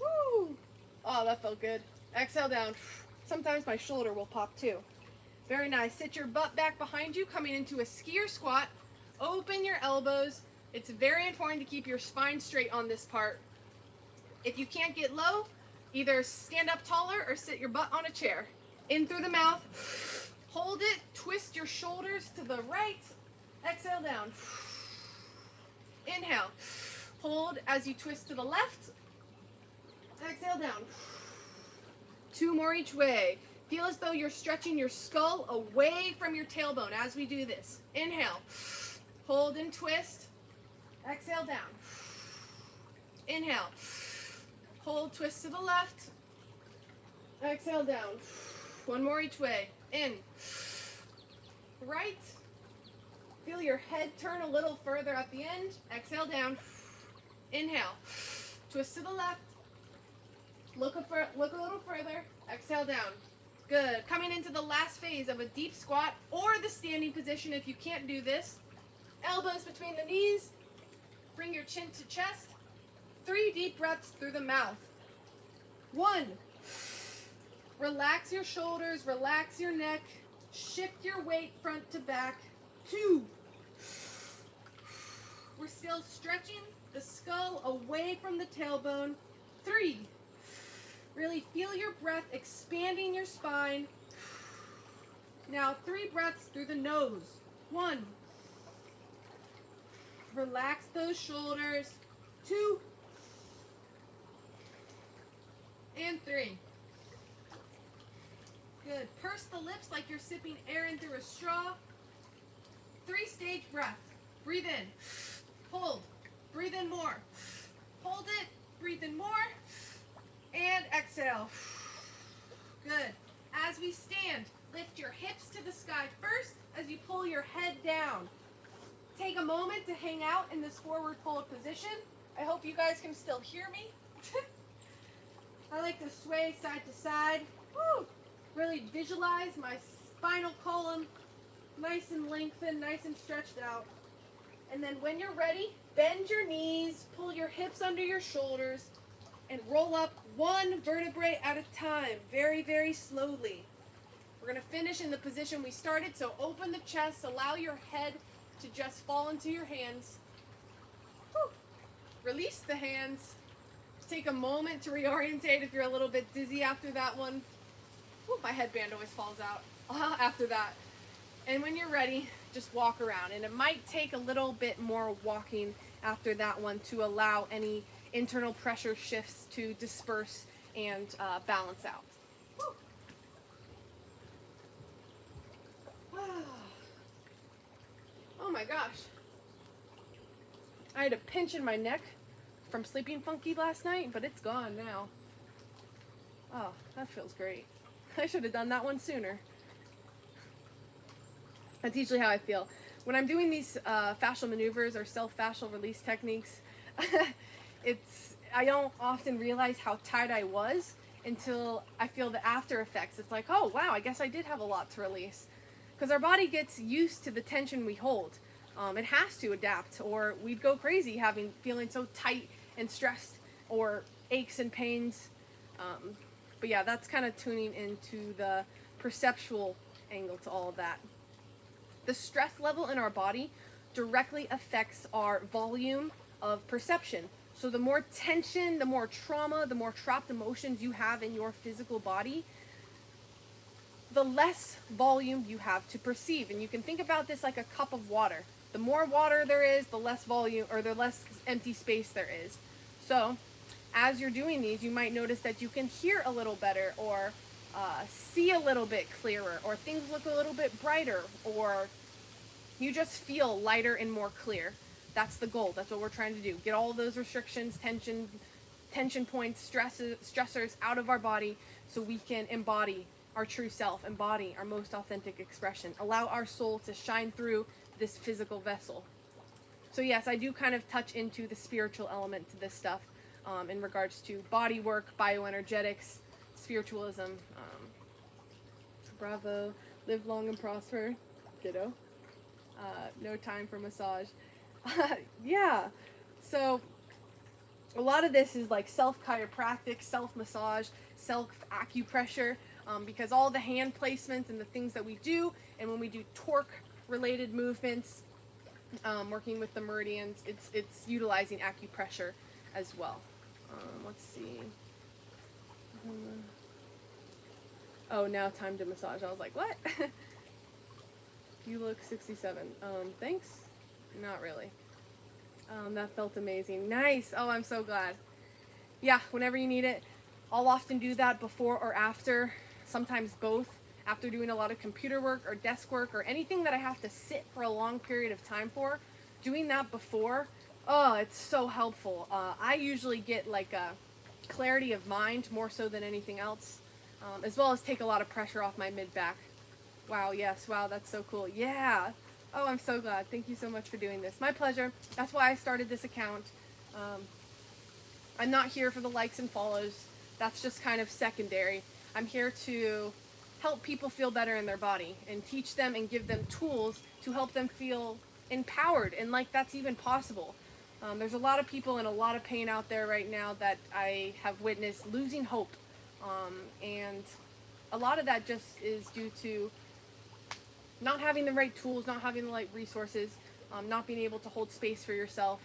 Speaker 2: Woo! Oh, that felt good. Exhale down. Sometimes my shoulder will pop too. Very nice. Sit your butt back behind you, coming into a skier squat. Open your elbows. It's very important to keep your spine straight on this part. If you can't get low, either stand up taller or sit your butt on a chair. In through the mouth. Hold it. Twist your shoulders to the right. Exhale down. Inhale. Hold as you twist to the left. Exhale down. 2 more each way. Feel as though you're stretching your skull away from your tailbone as we do this. Inhale. Hold and twist. Exhale down. Inhale. Hold, twist to the left. Exhale down. 1 more each way. In. Right. Feel your head turn a little further at the end. Exhale down. Inhale. Twist to the left. Look a little further. Exhale down. Good. Coming into the last phase of a deep squat or the standing position if you can't do this. Elbows between the knees. Bring your chin to chest. 3 deep breaths through the mouth. 1. Relax your shoulders, relax your neck. Shift your weight front to back. 2. We're still stretching the skull away from the tailbone. 3. Really feel your breath expanding your spine. Now 3 breaths through the nose. 1. Relax those shoulders. 2. And 3. Good. Purse the lips like you're sipping air in through a straw. 3-stage breath. Breathe in. Hold. Breathe in more. Hold it. Breathe in more. And exhale. Good. As we stand, lift your hips to the sky first as you pull your head down. Take a moment to hang out in this forward fold position. I hope you guys can still hear me. I like to sway side to side. Woo! Really visualize my spinal column nice and lengthened, nice and stretched out. And then when you're ready, bend your knees, pull your hips under your shoulders, and roll up 1 vertebrae at a time, very, very slowly. We're going to finish in the position we started, so open the chest, allow your head to just fall into your hands. Whew. Release the hands. Take a moment to reorientate if you're a little bit dizzy after that one. Whew, my headband always falls out after that. And when you're ready, just walk around. And it might take a little bit more walking after that one to allow any internal pressure shifts to disperse and balance out. Oh my gosh. I had a pinch in my neck from sleeping funky last night, but it's gone now. Oh, that feels great. I should have done that one sooner. That's usually how I feel. When I'm doing these fascial maneuvers or self-fascial release techniques, I don't often realize how tight I was until I feel the after effects. It's like, oh wow, I guess I did have a lot to release. Because our body gets used to the tension we hold. It has to adapt, or we'd go crazy feeling so tight and stressed, or aches and pains. But yeah, that's kind of tuning into the perceptual angle to all of that. The stress level in our body directly affects our volume of perception. So the more tension, the more trauma, the more trapped emotions you have in your physical body, the less volume you have to perceive. And you can think about this like a cup of water. The more water there is, the less volume, or the less empty space there is. So as you're doing these, you might notice that you can hear a little better, or see a little bit clearer, or things look a little bit brighter, or you just feel lighter and more clear. That's the goal. That's what we're trying to do. Get all of those restrictions, tension points, stressors out of our body so we can embody our true self, embody our most authentic expression, allow our soul to shine through this physical vessel. So yes, I do kind of touch into the spiritual element to this stuff in regards to body work, bioenergetics, spiritualism. Bravo, live long and prosper, ditto. No time for massage. Yeah, so a lot of this is like self-chiropractic, self-massage, self-acupressure, because all the hand placements and the things that we do, and when we do torque-related movements, working with the meridians, it's utilizing acupressure as well. Let's see. Oh, now time to massage. I was like, what? You look 67. Thanks? Not really. That felt amazing. Nice. Oh, I'm so glad. Yeah, whenever you need it. I'll often do that before or after, sometimes both, after doing a lot of computer work or desk work or anything that I have to sit for a long period of time for. Doing that before, oh, it's so helpful. I usually get like a clarity of mind more so than anything else, as well as take a lot of pressure off my mid-back. Wow, yes, wow, that's so cool. Yeah. Oh, I'm so glad. Thank you so much for doing this. My pleasure. That's why I started this account. I'm not here for the likes and follows. That's just kind of secondary. I'm here to help people feel better in their body and teach them and give them tools to help them feel empowered and like that's even possible. There's a lot of people in a lot of pain out there right now that I have witnessed losing hope. And a lot of that just is due to not having the right tools, not having the right resources, not being able to hold space for yourself.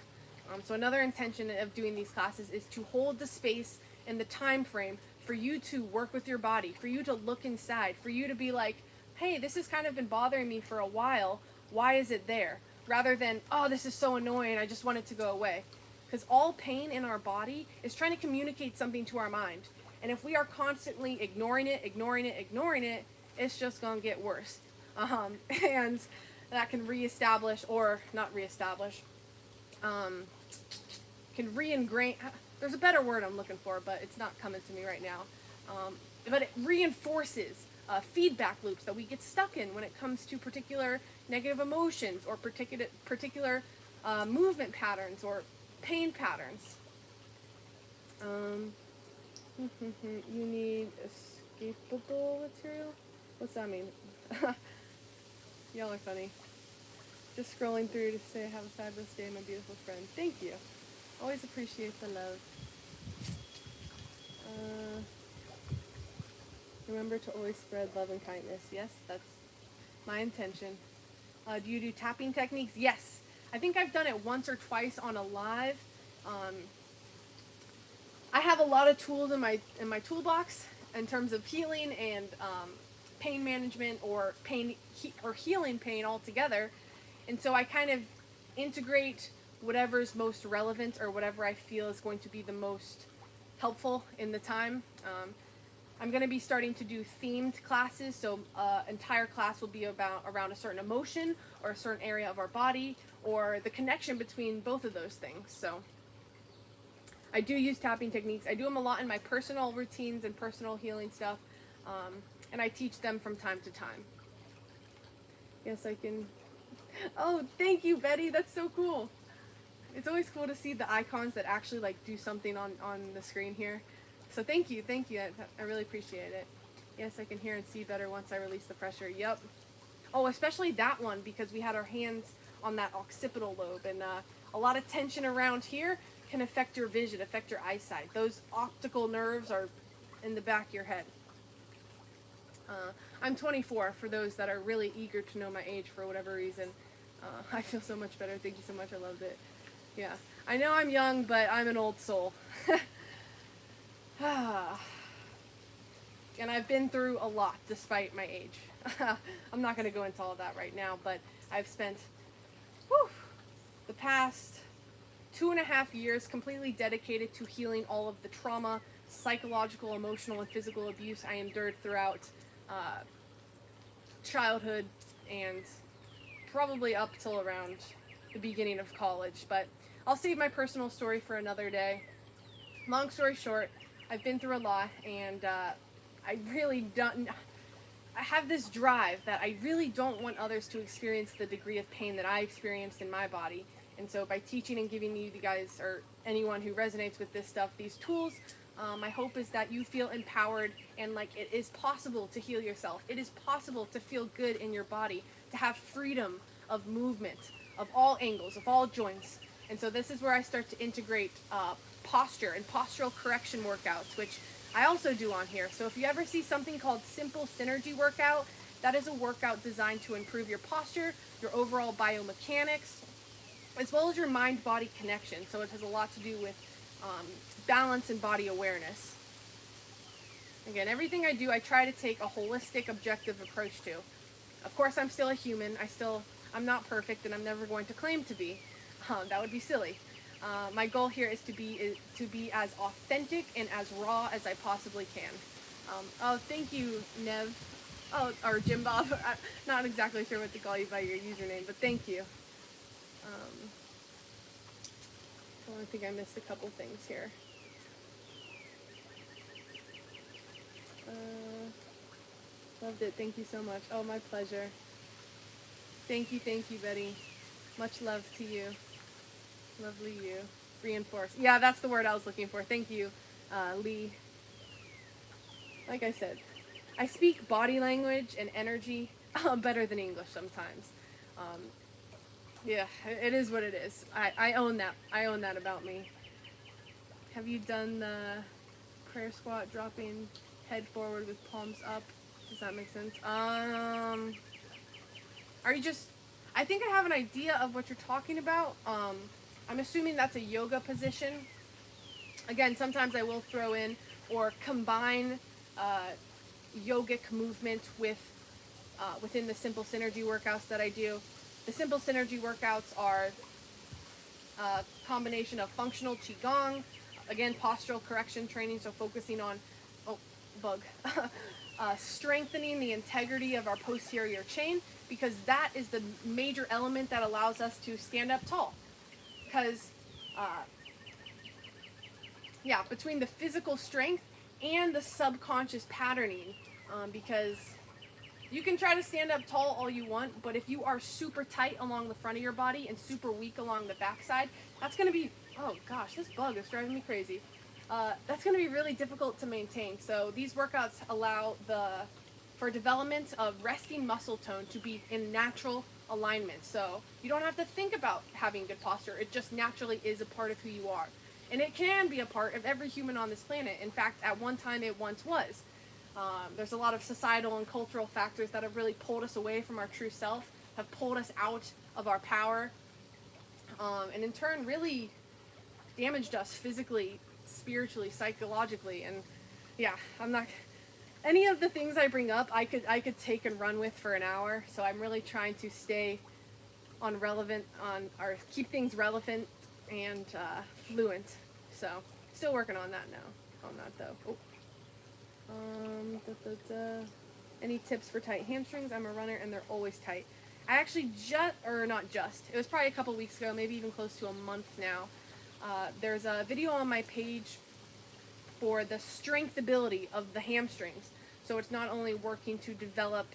Speaker 2: So another intention of doing these classes is to hold the space and the time frame for you to work with your body, for you to look inside, for you to be like, hey, this has kind of been bothering me for a while. Why is it there? Rather than, oh, this is so annoying, I just want it to go away. Because all pain in our body is trying to communicate something to our mind. And if we are constantly ignoring it, it's just going to get worse. And that can reestablish, or not reestablish, can re-ingrain, there's a better word I'm looking for, but it's not coming to me right now. But it reinforces feedback loops that we get stuck in when it comes to particular negative emotions or particular movement patterns or pain patterns. You need escapable material? What's that mean? Y'all are funny. Just scrolling through to say have a fabulous day, my beautiful friend. Thank you. Always appreciate the love. Remember to always spread love and kindness. Yes, that's my intention. Do you do tapping techniques? Yes. I think I've done it once or twice on a live. I have a lot of tools in my toolbox in terms of healing and pain management or healing pain altogether. And so I kind of integrate whatever's most relevant or whatever I feel is going to be the most helpful in the time. I'm going to be starting to do themed classes, so entire class will be around a certain emotion or a certain area of our body or the connection between both of those things. So I do use tapping techniques. I do them a lot in my personal routines and personal healing stuff, and I teach them from time to time. Yes, I can. Oh, thank you, Betty. That's so cool. It's always cool to see the icons that actually like do something on the screen here. So thank you. I really appreciate it. Yes, I can hear and see better once I release the pressure. Yep. Oh, especially that one because we had our hands on that occipital lobe, and a lot of tension around here can affect your vision, affect your eyesight. Those optical nerves are in the back of your head. I'm 24, for those that are really eager to know my age for whatever reason. I feel so much better. Thank you so much. I loved it. Yeah. I know I'm young, but I'm an old soul. And I've been through a lot despite my age. I'm not going to go into all that right now, but I've spent the past 2.5 years completely dedicated to healing all of the trauma, psychological, emotional, and physical abuse I endured throughout childhood and probably up till around the beginning of college. But I'll save my personal story for another day. Long story short, I've been through a lot, and I have this drive that I really don't want others to experience the degree of pain that I experienced in my body. And so by teaching and giving you guys, or anyone who resonates with this stuff, these tools, my hope is that you feel empowered and like it is possible to heal yourself. It is possible to feel good in your body, to have freedom of movement, of all angles, of all joints. And so this is where I start to integrate posture and postural correction workouts, which I also do on here. So if you ever see something called Simple Synergy Workout, that is a workout designed to improve your posture, your overall biomechanics, as well as your mind-body connection. So it has a lot to do with balance and body awareness. Again, everything I do, I try to take a holistic, objective approach to. Of course, I'm still a human. I'm not perfect, and I'm never going to claim to be. That would be silly. My goal here is to be as authentic and as raw as I possibly can. Oh, thank you, Nev. Oh, or Jim Bob. I'm not exactly sure what to call you by your username, but thank you. I think I missed a couple things here. Loved it. Thank you so much. Oh, my pleasure. Thank you, Betty. Much love to you. Lovely you. Reinforce. Yeah, that's the word I was looking for. Thank you, Lee. Like I said, I speak body language and energy better than English sometimes. Yeah, it is what it is. I own that. I own that about me. Have you done the prayer squat, dropping head forward with palms up? Does that make sense? Are you just... I think I have an idea of what you're talking about. I'm assuming that's a yoga position. Again, sometimes I will throw in or combine yogic movement with within the Simple Synergy workouts that I do. The Simple Synergy workouts are a combination of functional qigong, again, postural correction training, so focusing on, strengthening the integrity of our posterior chain, because that is the major element that allows us to stand up tall. Because, between the physical strength and the subconscious patterning, because you can try to stand up tall all you want, but if you are super tight along the front of your body and super weak along the backside, that's going to be, oh gosh, this bug is driving me crazy. That's going to be really difficult to maintain. So these workouts allow for development of resting muscle tone to be in natural alignment. So you don't have to think about having good posture. It just naturally is a part of who you are. And it can be a part of every human on this planet. In fact, at one time it once was. There's a lot of societal and cultural factors that have really pulled us away from our true self, have pulled us out of our power, and in turn really damaged us physically, spiritually, psychologically. And yeah, I'm not... Any of the things I bring up, I could take and run with for an hour. So I'm really trying to stay keep things relevant and fluent. So still working on that now. On that though. Any tips for tight hamstrings? I'm a runner and they're always tight. I actually it was probably a couple weeks ago, maybe even close to a month now. There's a video on my page for the strengthability of the hamstrings. So it's not only working to develop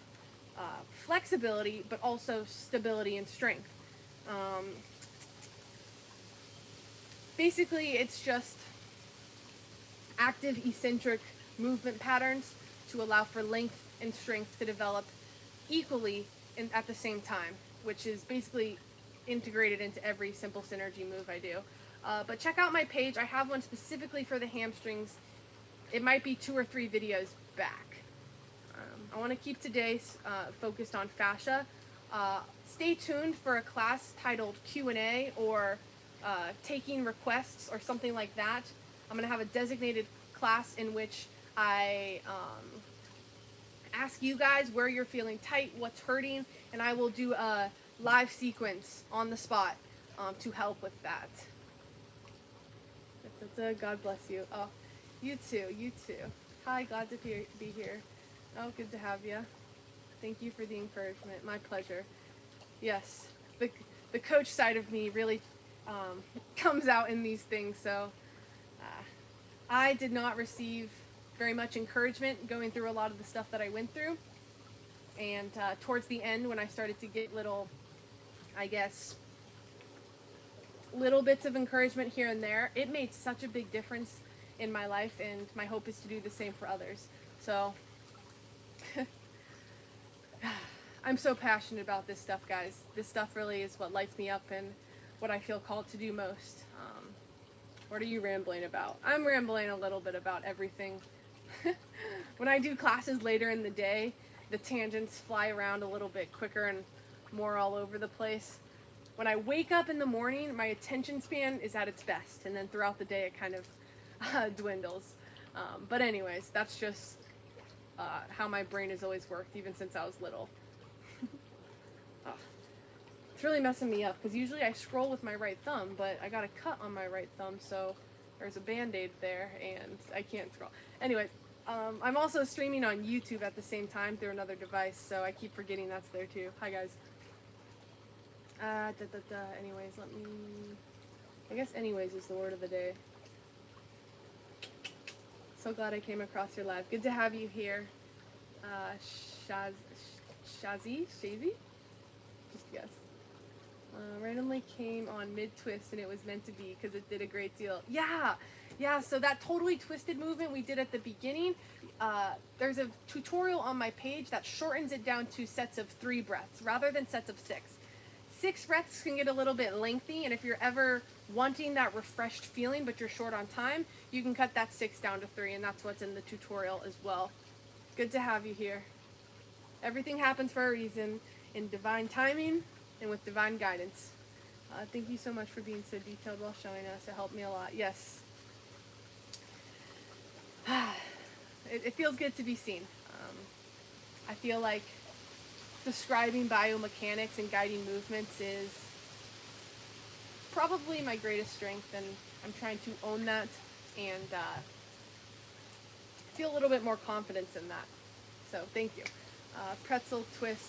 Speaker 2: flexibility, but also stability and strength. Basically, it's just active eccentric movement patterns to allow for length and strength to develop equally at the same time, which is basically integrated into every Simple Synergy move I do. But check out my page. I have one specifically for the hamstrings. It might be 2 or 3 videos back. I want to keep today focused on fascia. Stay tuned for a class titled Q&A or taking requests or something like that. I'm going to have a designated class in which I ask you guys where you're feeling tight, what's hurting, and I will do a live sequence on the spot to help with that. God bless you. Oh, you too, you too. Hi, glad to be here. Oh, good to have you. Thank you for the encouragement. My pleasure. Yes, the coach side of me really comes out in these things. So I did not receive very much encouragement going through a lot of the stuff that I went through. And towards the end, when I started to get little, I guess, little bits of encouragement here and there, it made such a big difference in my life, and my hope is to do the same for others. So I'm so passionate about this stuff, guys. This stuff really is what lights me up and what I feel called to do most. What are you rambling about? I'm rambling a little bit about everything. When I do classes later in the day, the tangents fly around a little bit quicker and more all over the place. When I wake up in the morning, my attention span is at its best, and then throughout the day it kind of dwindles. But anyways, that's just how my brain has always worked, even since I was little. Oh, it's really messing me up, because usually I scroll with my right thumb, but I got a cut on my right thumb, so there's a band-aid there, and I can't scroll. Anyways, I'm also streaming on YouTube at the same time through another device, so I keep forgetting that's there too. Hi, guys. Anyways, I guess anyways is the word of the day. So glad I came across your live. Good to have you here. Shazi? Just guess. Randomly came on mid-twist and it was meant to be because it did a great deal. Yeah, so that totally twisted movement we did at the beginning, there's a tutorial on my page that shortens it down to sets of 3 breaths rather than sets of 6. 6 breaths can get a little bit lengthy, and if you're ever wanting that refreshed feeling but you're short on time, you can cut that 6 down to 3, and that's what's in the tutorial as well. Good to have you here. Everything happens for a reason, in divine timing and with divine guidance. Thank you so much for being so detailed while showing us. It helped me a lot. Yes. It feels good to be seen. I feel like describing biomechanics and guiding movements is probably my greatest strength, and I'm trying to own that and feel a little bit more confidence in that. So thank you. Pretzel twist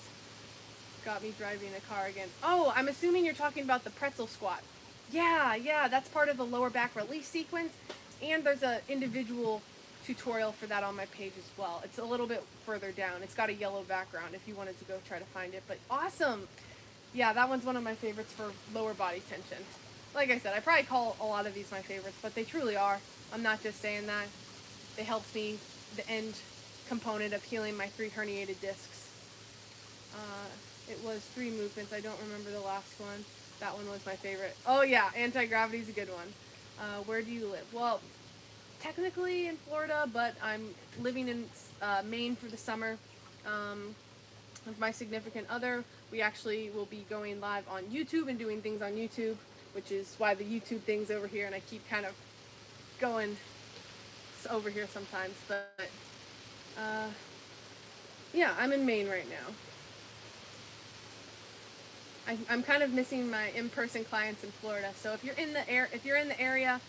Speaker 2: got me driving a car again. Oh, I'm assuming you're talking about the pretzel squat. Yeah, that's part of the lower back release sequence, and there's an individual tutorial for that on my page as well. It's a little bit further down. It's got a yellow background if you wanted to go try to find it, but awesome. Yeah, that one's one of my favorites for lower body tension. Like I said, I probably call a lot of these my favorites, but they truly are. I'm not just saying that. They helped me, the end component of healing my 3 herniated discs. It was 3 movements. I don't remember the last one. That one was my favorite. Oh yeah, anti-gravity is a good one. Where do you live? Well, technically in Florida, but I'm living in Maine for the summer with my significant other. We actually will be going live on YouTube and doing things on YouTube, which is why the YouTube thing's over here, and I keep kind of going over here sometimes. But yeah, I'm in Maine right now. I'm kind of missing my in-person clients in Florida. So if you're in the area,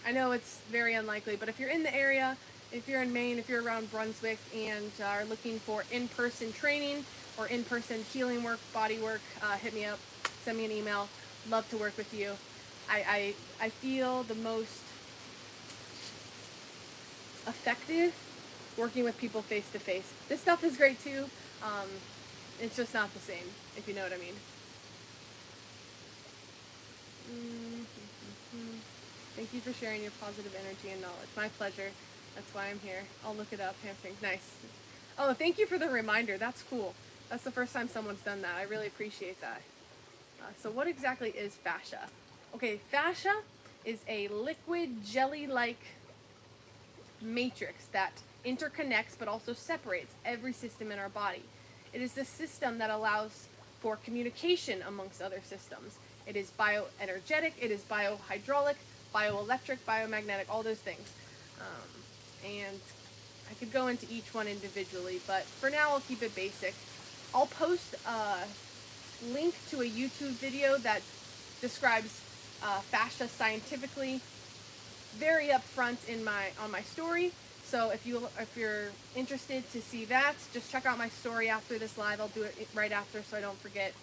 Speaker 2: I know it's very unlikely, but if you're in the area, if you're in Maine, if you're around Brunswick and are looking for in-person training or in-person healing work, body work, hit me up, send me an email. Love to work with you. I feel the most effective working with people face to face. This stuff is great too. It's just not the same, if you know what I mean. Thank you for sharing your positive energy and knowledge. My pleasure. That's why I'm here. I'll look it up. Hamstrings. Nice. Oh, thank you for the reminder. That's cool. That's the first time someone's done that. I really appreciate that. So what exactly is fascia? Okay, fascia is a liquid jelly-like matrix that interconnects but also separates every system in our body. It is the system that allows for communication amongst other systems. It is bioenergetic, it is biohydraulic, bioelectric, biomagnetic, all those things. And I could go into each one individually, but for now I'll keep it basic. I'll post a link to a YouTube video that describes fascia scientifically very upfront on my story. So if you're interested to see that, just check out my story after this live. I'll do it right after so I don't forget.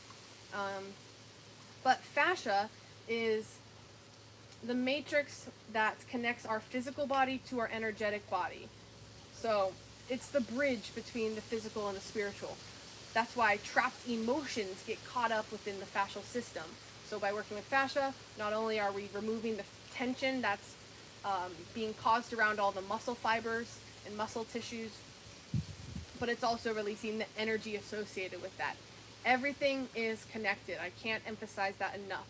Speaker 2: But fascia is the matrix that connects our physical body to our energetic body. So it's the bridge between the physical and the spiritual. That's why trapped emotions get caught up within the fascial system. So by working with fascia, not only are we removing the tension that's being caused around all the muscle fibers and muscle tissues, but it's also releasing the energy associated with that. Everything is connected. I can't emphasize that enough.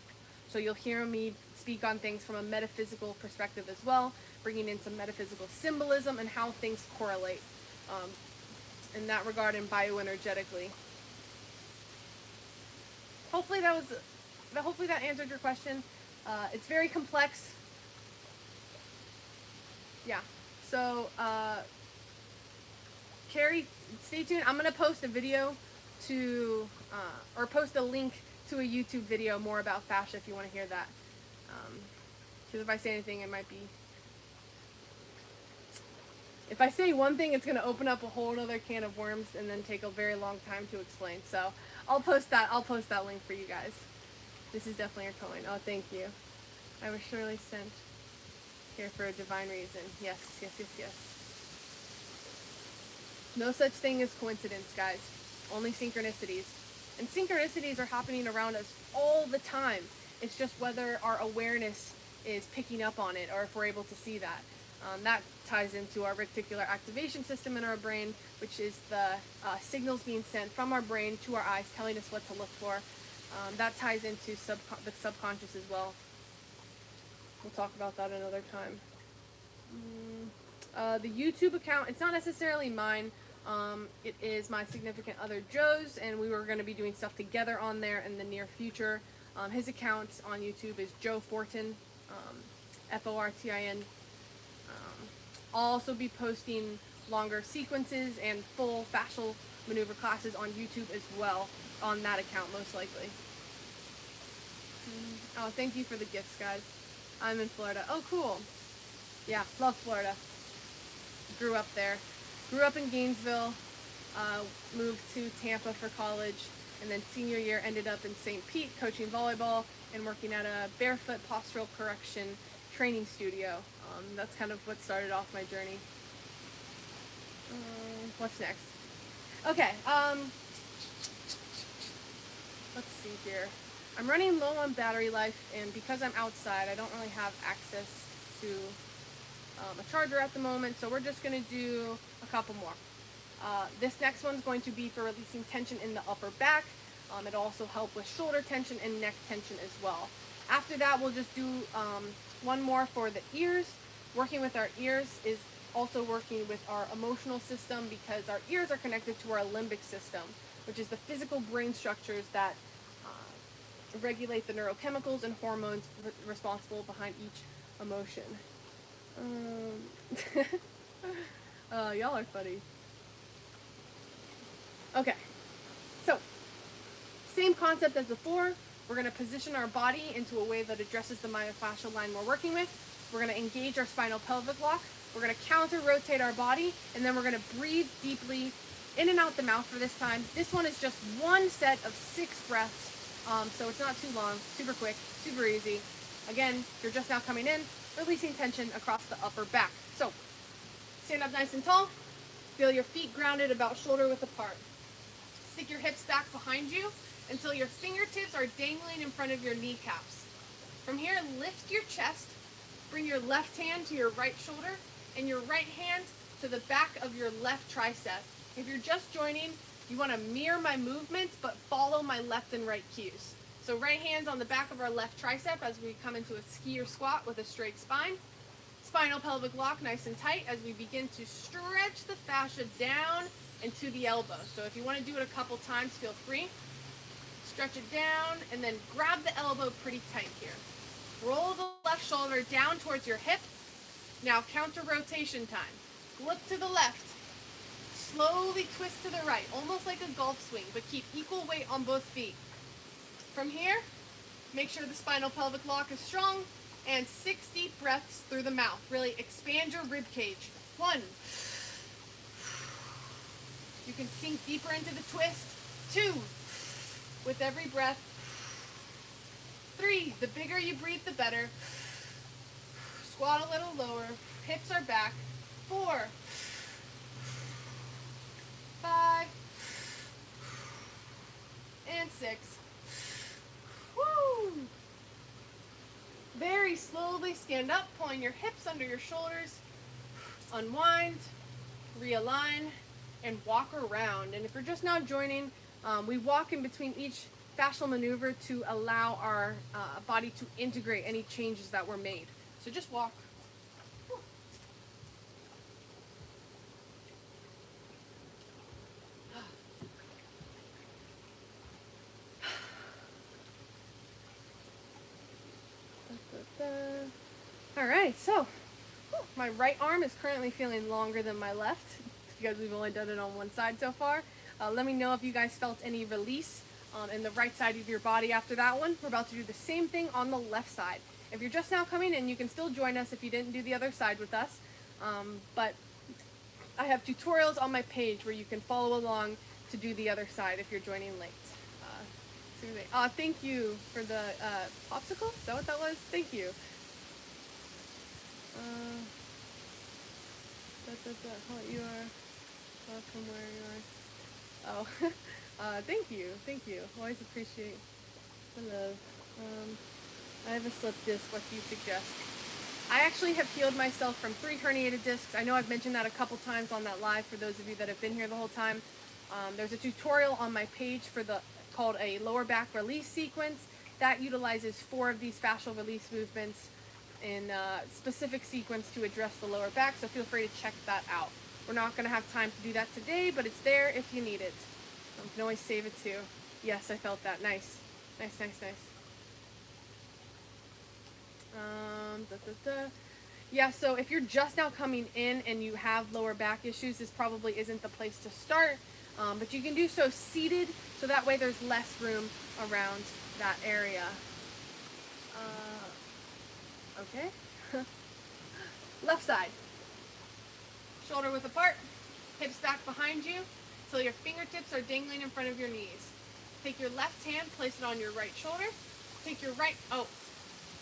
Speaker 2: So you'll hear me speak on things from a metaphysical perspective as well, bringing in some metaphysical symbolism and how things correlate in that regard and bioenergetically. Hopefully that answered your question. It's very complex. Yeah. So Carrie, stay tuned. I'm gonna post a video or post a link to a YouTube video more about fascia if you want to hear that. Because if I say anything, it might be. If I say one thing, it's going to open up a whole other can of worms and then take a very long time to explain. So I'll post that link for you guys. This is definitely your calling. Oh, thank you. I was surely sent here for a divine reason. Yes, yes, yes, yes. No such thing as coincidence, guys. Only synchronicities. And synchronicities are happening around us all the time. It's just whether our awareness is picking up on it or if we're able to see that. That ties into our reticular activation system in our brain, which is the signals being sent from our brain to our eyes telling us what to look for. That ties into the subconscious as well. We'll talk about that another time. The YouTube account, it's not necessarily mine. It is my significant other Joe's, and we were going to be doing stuff together on there in the near future. His account on YouTube is Joe Fortin, Fortin. I'll also be posting longer sequences and full fascial maneuver classes on YouTube as well on that account, most likely. Oh, thank you for the gifts, guys. I'm in Florida. Oh, cool. Yeah, love Florida. Grew up there. Grew up in Gainesville, moved to Tampa for college, and then senior year ended up in St. Pete coaching volleyball and working at a barefoot postural correction training studio. That's kind of what started off my journey. What's next? Okay, let's see here. I'm running low on battery life, and because I'm outside, I don't really have access to a charger at the moment, so we're just going to do a couple more. This next one's going to be for releasing tension in the upper back. It'll also help with shoulder tension and neck tension as well. After that, we'll just do one more for the ears. Working with our ears is also working with our emotional system because our ears are connected to our limbic system, which is the physical brain structures that regulate the neurochemicals and hormones responsible behind each emotion. Y'all are funny. Okay, so same concept as before. We're going to position our body into a way that addresses the myofascial line we're working with. We're going to engage our spinal pelvic lock. We're going to counter rotate our body, and then we're going to breathe deeply in and out the mouth for this time. This one is just one set of 6 breaths, so it's not too long, super quick, super easy. Again, if you're just now coming in, releasing tension across the upper back. So stand up nice and tall. Feel your feet grounded about shoulder width apart. Stick your hips back behind you until your fingertips are dangling in front of your kneecaps. From here, lift your chest. Bring your left hand to your right shoulder and your right hand to the back of your left tricep. If you're just joining, you want to mirror my movement but follow my left and right cues. So right hand's on the back of our left tricep as we come into a skier squat with a straight spine. Spinal pelvic lock nice and tight as we begin to stretch the fascia down and to the elbow. So if you want to do it a couple times, feel free. Stretch it down and then grab the elbow pretty tight here. Roll the left shoulder down towards your hip. Now counter rotation time. Look to the left. Slowly twist to the right, almost like a golf swing, but keep equal weight on both feet. From here, make sure the spinal pelvic lock is strong, and 6 deep breaths through the mouth. Really expand your rib cage. 1. You can sink deeper into the twist. 2. With every breath. 3. The bigger you breathe, the better. Squat a little lower. Hips are back. 4. 5. And 6. Woo! Very slowly stand up, pulling your hips under your shoulders. Unwind, realign, and walk around. And if you're just now joining, we walk in between each fascial maneuver to allow our body to integrate any changes that were made. So just walk. All right, so my right arm is currently feeling longer than my left because we've only done it on one side so far. Let me know if you guys felt any release in the right side of your body after that one. We're about to do the same thing on the left side. If you're just now coming in, you can still join us if you didn't do the other side with us. But I have tutorials on my page where you can follow along to do the other side if you're joining late. Thank you for the popsicle. Is that what that was? Thank you. You are welcome where you are. Oh, thank you. Always appreciate the love. I have a slip disc. What do you suggest? I actually have healed myself from 3 herniated discs. I know I've mentioned that a couple times on that live for those of you that have been here the whole time. There's a tutorial on my page called a lower back release sequence that utilizes 4 of these fascial release movements in a specific sequence to address the lower back, so feel free to check that out. We're not going to have time to do that today, but it's there if you need it. You can always save it too. Yes, I felt that. Nice. Yeah, so if you're just now coming in and you have lower back issues, this probably isn't the place to start, but you can do so seated, so that way there's less room around that area. Okay. Left side. Shoulder width apart, hips back behind you, till your fingertips are dangling in front of your knees. Take your left hand, place it on your right shoulder. Take your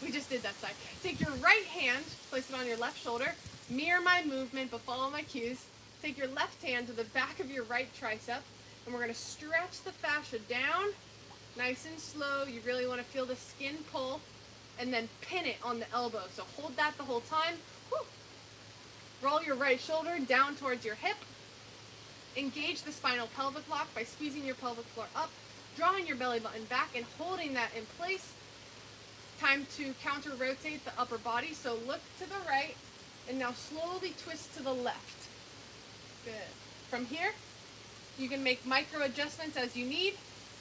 Speaker 2: we just did that side. Take your right hand, place it on your left shoulder. Mirror my movement, but follow my cues. Take your left hand to the back of your right tricep, and we're going to stretch the fascia down, nice and slow. You really want to feel the skin pull, and then pin it on the elbow. So hold that the whole time. Woo. Roll your right shoulder down towards your hip. Engage the spinal pelvic lock by squeezing your pelvic floor up, drawing your belly button back, and holding that in place. Time to counter rotate the upper body. So look to the right, and now slowly twist to the left. Good. From here, you can make micro adjustments as you need.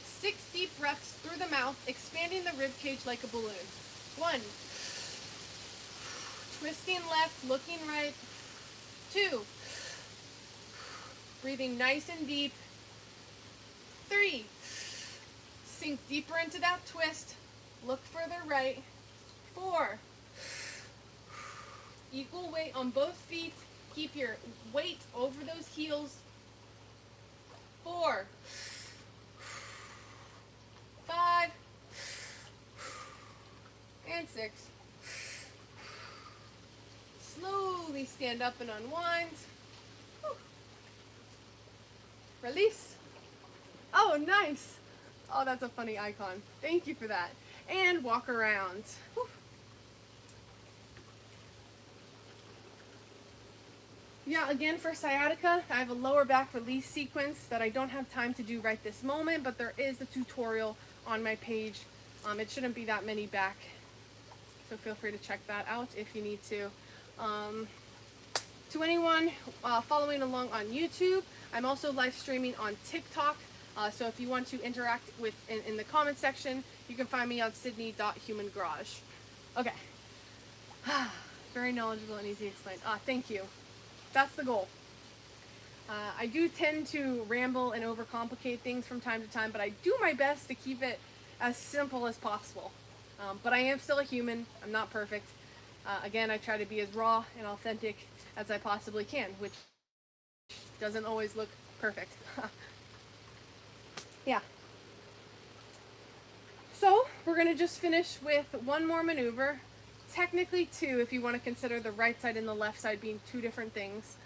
Speaker 2: 6 deep breaths through the mouth, expanding the rib cage like a balloon. 1. Twisting left, looking right. 2. Breathing nice and deep. 3. Sink deeper into that twist. Look further right. 4. Equal weight on both feet. Keep your weight over those heels. 4. 5. And 6. Slowly stand up and unwind. Whew. Release. Oh, nice. Oh, that's a funny icon. Thank you for that. And walk around. Whew. Yeah, again for sciatica, I have a lower back release sequence that I don't have time to do right this moment, but there is a tutorial on my page. It shouldn't be that many back, so feel free to check that out if you need to. To anyone following along on YouTube, I'm also live streaming on TikTok. So if you want to interact with in the comment section, you can find me on sydney.humangarage. Okay. Very knowledgeable and easy to explain. Thank you. That's the goal. I do tend to ramble and overcomplicate things from time to time, but I do my best to keep it as simple as possible. But I am still a human. I'm not perfect. Again, I try to be as raw and authentic as I possibly can, which doesn't always look perfect. Yeah. So, we're going to just finish with one more maneuver. Technically two, if you want to consider the right side and the left side being two different things.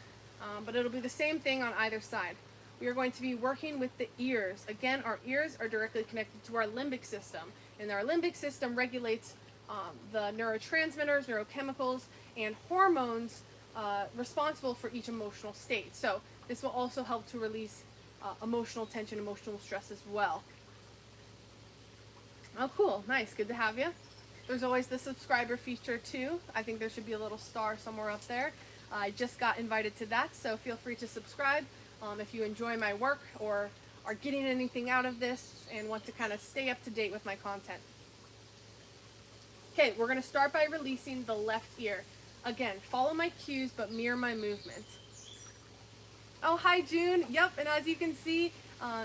Speaker 2: But it'll be the same thing on either side. We are going to be working with the ears. Again, our ears are directly connected to our limbic system. And our limbic system regulates the neurotransmitters, neurochemicals, and hormones responsible for each emotional state. So this will also help to release emotional tension, emotional stress as well. Oh, cool. Nice. Good to have you. There's always the subscriber feature too. I think there should be a little star somewhere up there. I just got invited to that, so feel free to subscribe if you enjoy my work or are getting anything out of this and want to kind of stay up to date with my content. Okay, we're going to start by releasing the left ear. Again, follow my cues but mirror my movement. Oh, hi June. Yep, and as you can see,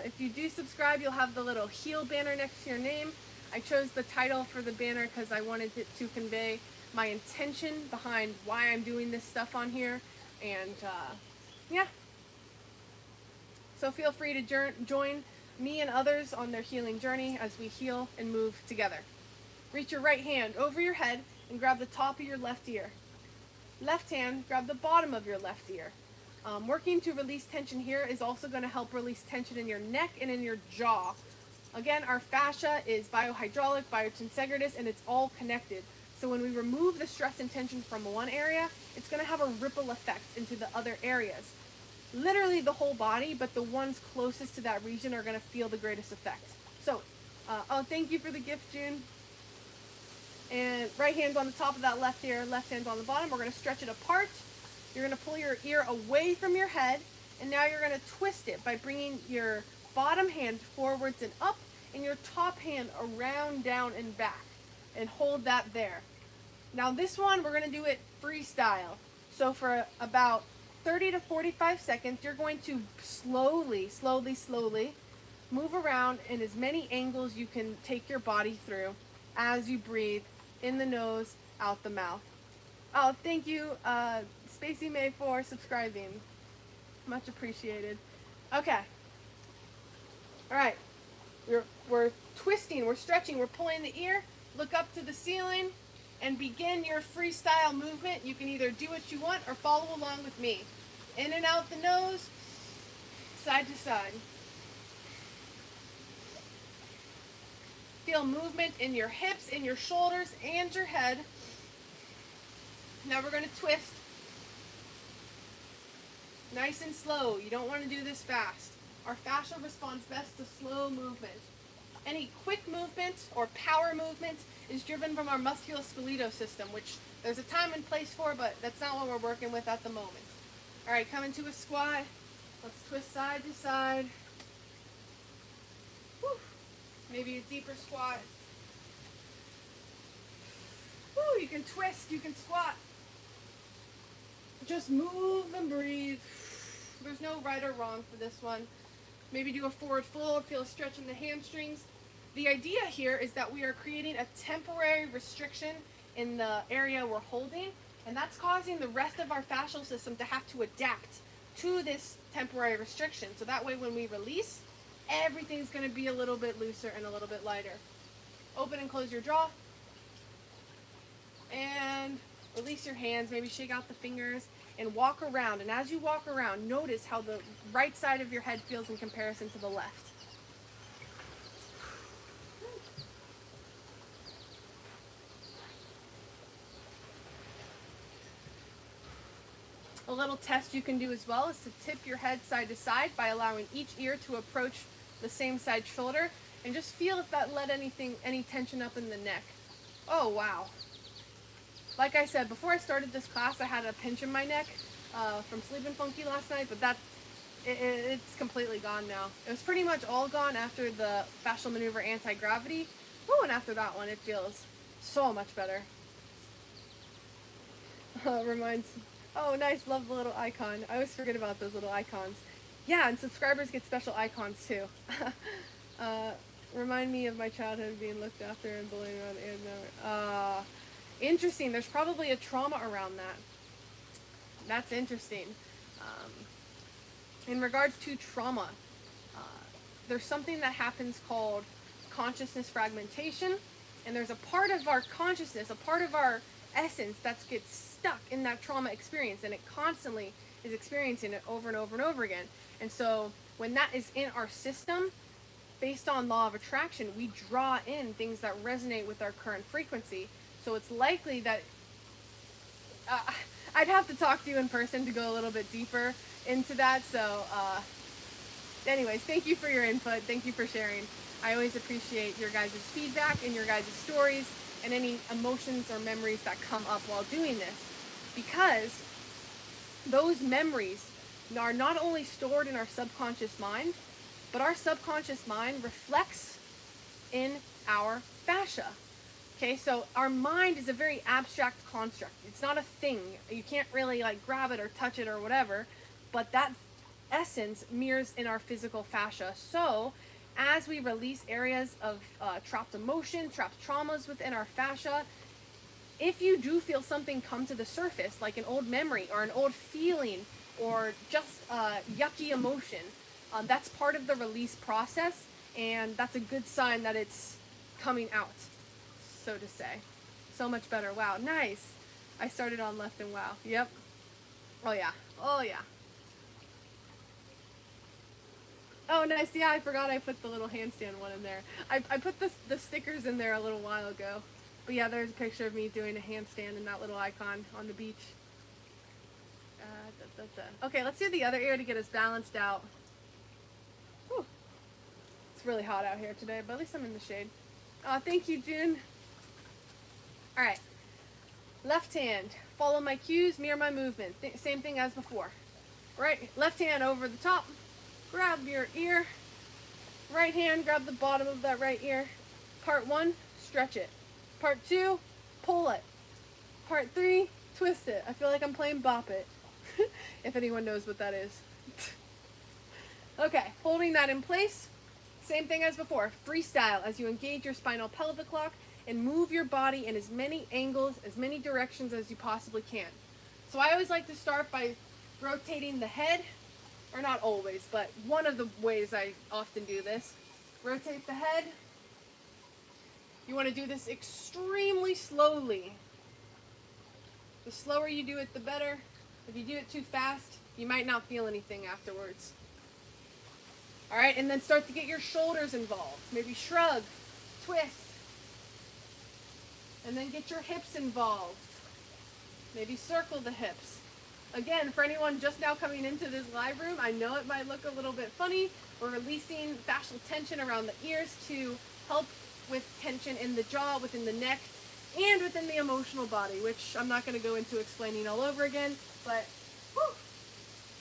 Speaker 2: if you do subscribe, you'll have the little heal banner next to your name. I chose the title for the banner because I wanted it to convey my intention behind why I'm doing this stuff on here. And yeah. So feel free to join me and others on their healing journey as we heal and move together. Reach your right hand over your head and grab the top of your left ear. Left hand, grab the bottom of your left ear. Working to release tension here is also going to help release tension in your neck and in your jaw. Again, our fascia is biohydraulic, biotensegritis, and it's all connected. So when we remove the stress and tension from one area, it's going to have a ripple effect into the other areas. Literally the whole body, but the ones closest to that region are going to feel the greatest effect. So, oh, thank you for the gift, June. And right hand's on the top of that left ear, left hand's on the bottom. We're going to stretch it apart. You're going to pull your ear away from your head, and now you're going to twist it by bringing your bottom hand forwards and up, and your top hand around, down, and back. And hold that there. Now this one, we're going to do it freestyle. So for about 30 to 45 seconds, you're going to slowly move around in as many angles you can take your body through as you breathe in the nose, out the mouth. Oh, thank you, Spacey May, for subscribing. Much appreciated. Okay. All right. We're twisting, we're stretching, we're pulling the ear. Look up to the ceiling and begin your freestyle movement. You can either do what you want or follow along with me. In and out the nose, side to side. Feel movement in your hips, in your shoulders, and your head. Now we're going to twist. Nice and slow. You don't want to do this fast. Our fascia responds best to slow movement. Any quick movement or power movement is driven from our musculoskeletal system, which there's a time and place for, but that's not what we're working with at the moment. All right, come into a squat. Let's twist side to side. Whew. Maybe a deeper squat. Woo, you can twist, you can squat. Just move and breathe. There's no right or wrong for this one. Maybe do a forward fold, feel a stretch in the hamstrings. The idea here is that we are creating a temporary restriction in the area we're holding, and that's causing the rest of our fascial system to have to adapt to this temporary restriction. So that way when we release, everything's going to be a little bit looser and a little bit lighter. Open and close your jaw. And release your hands, maybe shake out the fingers and walk around. And as you walk around, notice how the right side of your head feels in comparison to the left. A little test you can do as well is to tip your head side to side by allowing each ear to approach the same side shoulder, and just feel if that let any tension up in the neck. Oh, wow. like I said, before I started this class, I had a pinch in my neck from sleeping funky last night, but it's completely gone now. It was pretty much all gone after the fascial maneuver anti-gravity. Woo, and after that one, it feels so much better. Reminds, oh nice, love the little icon. I always forget about those little icons. Yeah, and subscribers get special icons too. Remind me of my childhood being looked after and bullied around and interesting. There's probably a trauma around that. That's interesting. In regards to trauma, there's something that happens called consciousness fragmentation, and there's a part of our consciousness, a part of our essence that gets stuck in that trauma experience, and it constantly is experiencing it over and over and over again. And so when that is in our system, based on law of attraction, we draw in things that resonate with our current frequency. So it's likely that I'd have to talk to you in person to go a little bit deeper into that. So anyways, thank you for your input. Thank you for sharing. I always appreciate your guys' feedback and your guys' stories and any emotions or memories that come up while doing this, because those memories are not only stored in our subconscious mind, but our subconscious mind reflects in our fascia. Okay, so our mind is a very abstract construct. It's not a thing. You can't really like grab it or touch it or whatever, but that essence mirrors in our physical fascia. So as we release areas of trapped emotion, trapped traumas within our fascia, if you do feel something come to the surface, like an old memory or an old feeling or just yucky emotion, that's part of the release process, and that's a good sign that it's coming out, so to say. So much better. Wow, nice. I started on left and wow. Yep. Oh yeah. Oh yeah. Oh nice. Yeah, I forgot I put the little handstand one in there. I put the stickers in there a little while ago. But yeah, there's a picture of me doing a handstand in that little icon on the beach. Okay, let's do the other ear to get us balanced out. Whew. It's really hot out here today, but at least I'm in the shade. Thank you, June. All right. Left hand, follow my cues, mirror my movement. Same thing as before. Right, left hand over the top, grab your ear. Right hand, grab the bottom of that right ear. Part 1, stretch it. Part 2, pull it. Part 3, twist it. I feel like I'm playing Bop It, if anyone knows what that is. Okay, holding that in place. Same thing as before. Freestyle as you engage your spinal pelvic lock and move your body in as many angles, as many directions as you possibly can. So I always like to start by rotating the head, or not always, but one of the ways I often do this. Rotate the head. You want to do this extremely slowly. The slower you do it, the better. If you do it too fast, you might not feel anything afterwards. All right, and then start to get your shoulders involved. Maybe shrug, twist. And then get your hips involved. Maybe circle the hips. Again, for anyone just now coming into this live room, I know it might look a little bit funny. We're releasing fascial tension around the ears to help with tension in the jaw, within the neck, and within the emotional body, which I'm not going to go into explaining all over again, but whew,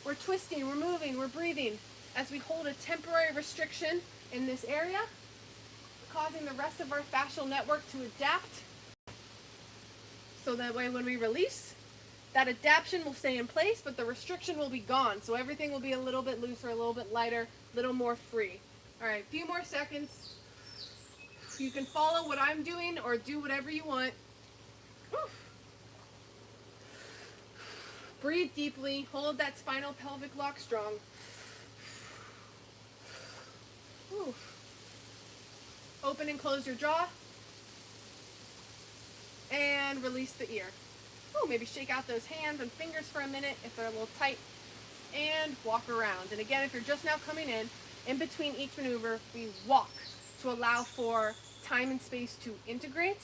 Speaker 2: we're twisting, we're moving, we're breathing as we hold a temporary restriction in this area, causing the rest of our fascial network to adapt. So that way when we release, that adaptation will stay in place, but the restriction will be gone. So everything will be a little bit looser, a little bit lighter, a little more free. All right, a few more seconds. You can follow what I'm doing or do whatever you want. Breathe deeply. Hold that spinal pelvic lock strong. Open and close your jaw. And release the ear. Maybe shake out those hands and fingers for a minute if they're a little tight. And walk around. And again, if you're just now coming in between each maneuver, we walk to allow for time and space to integrate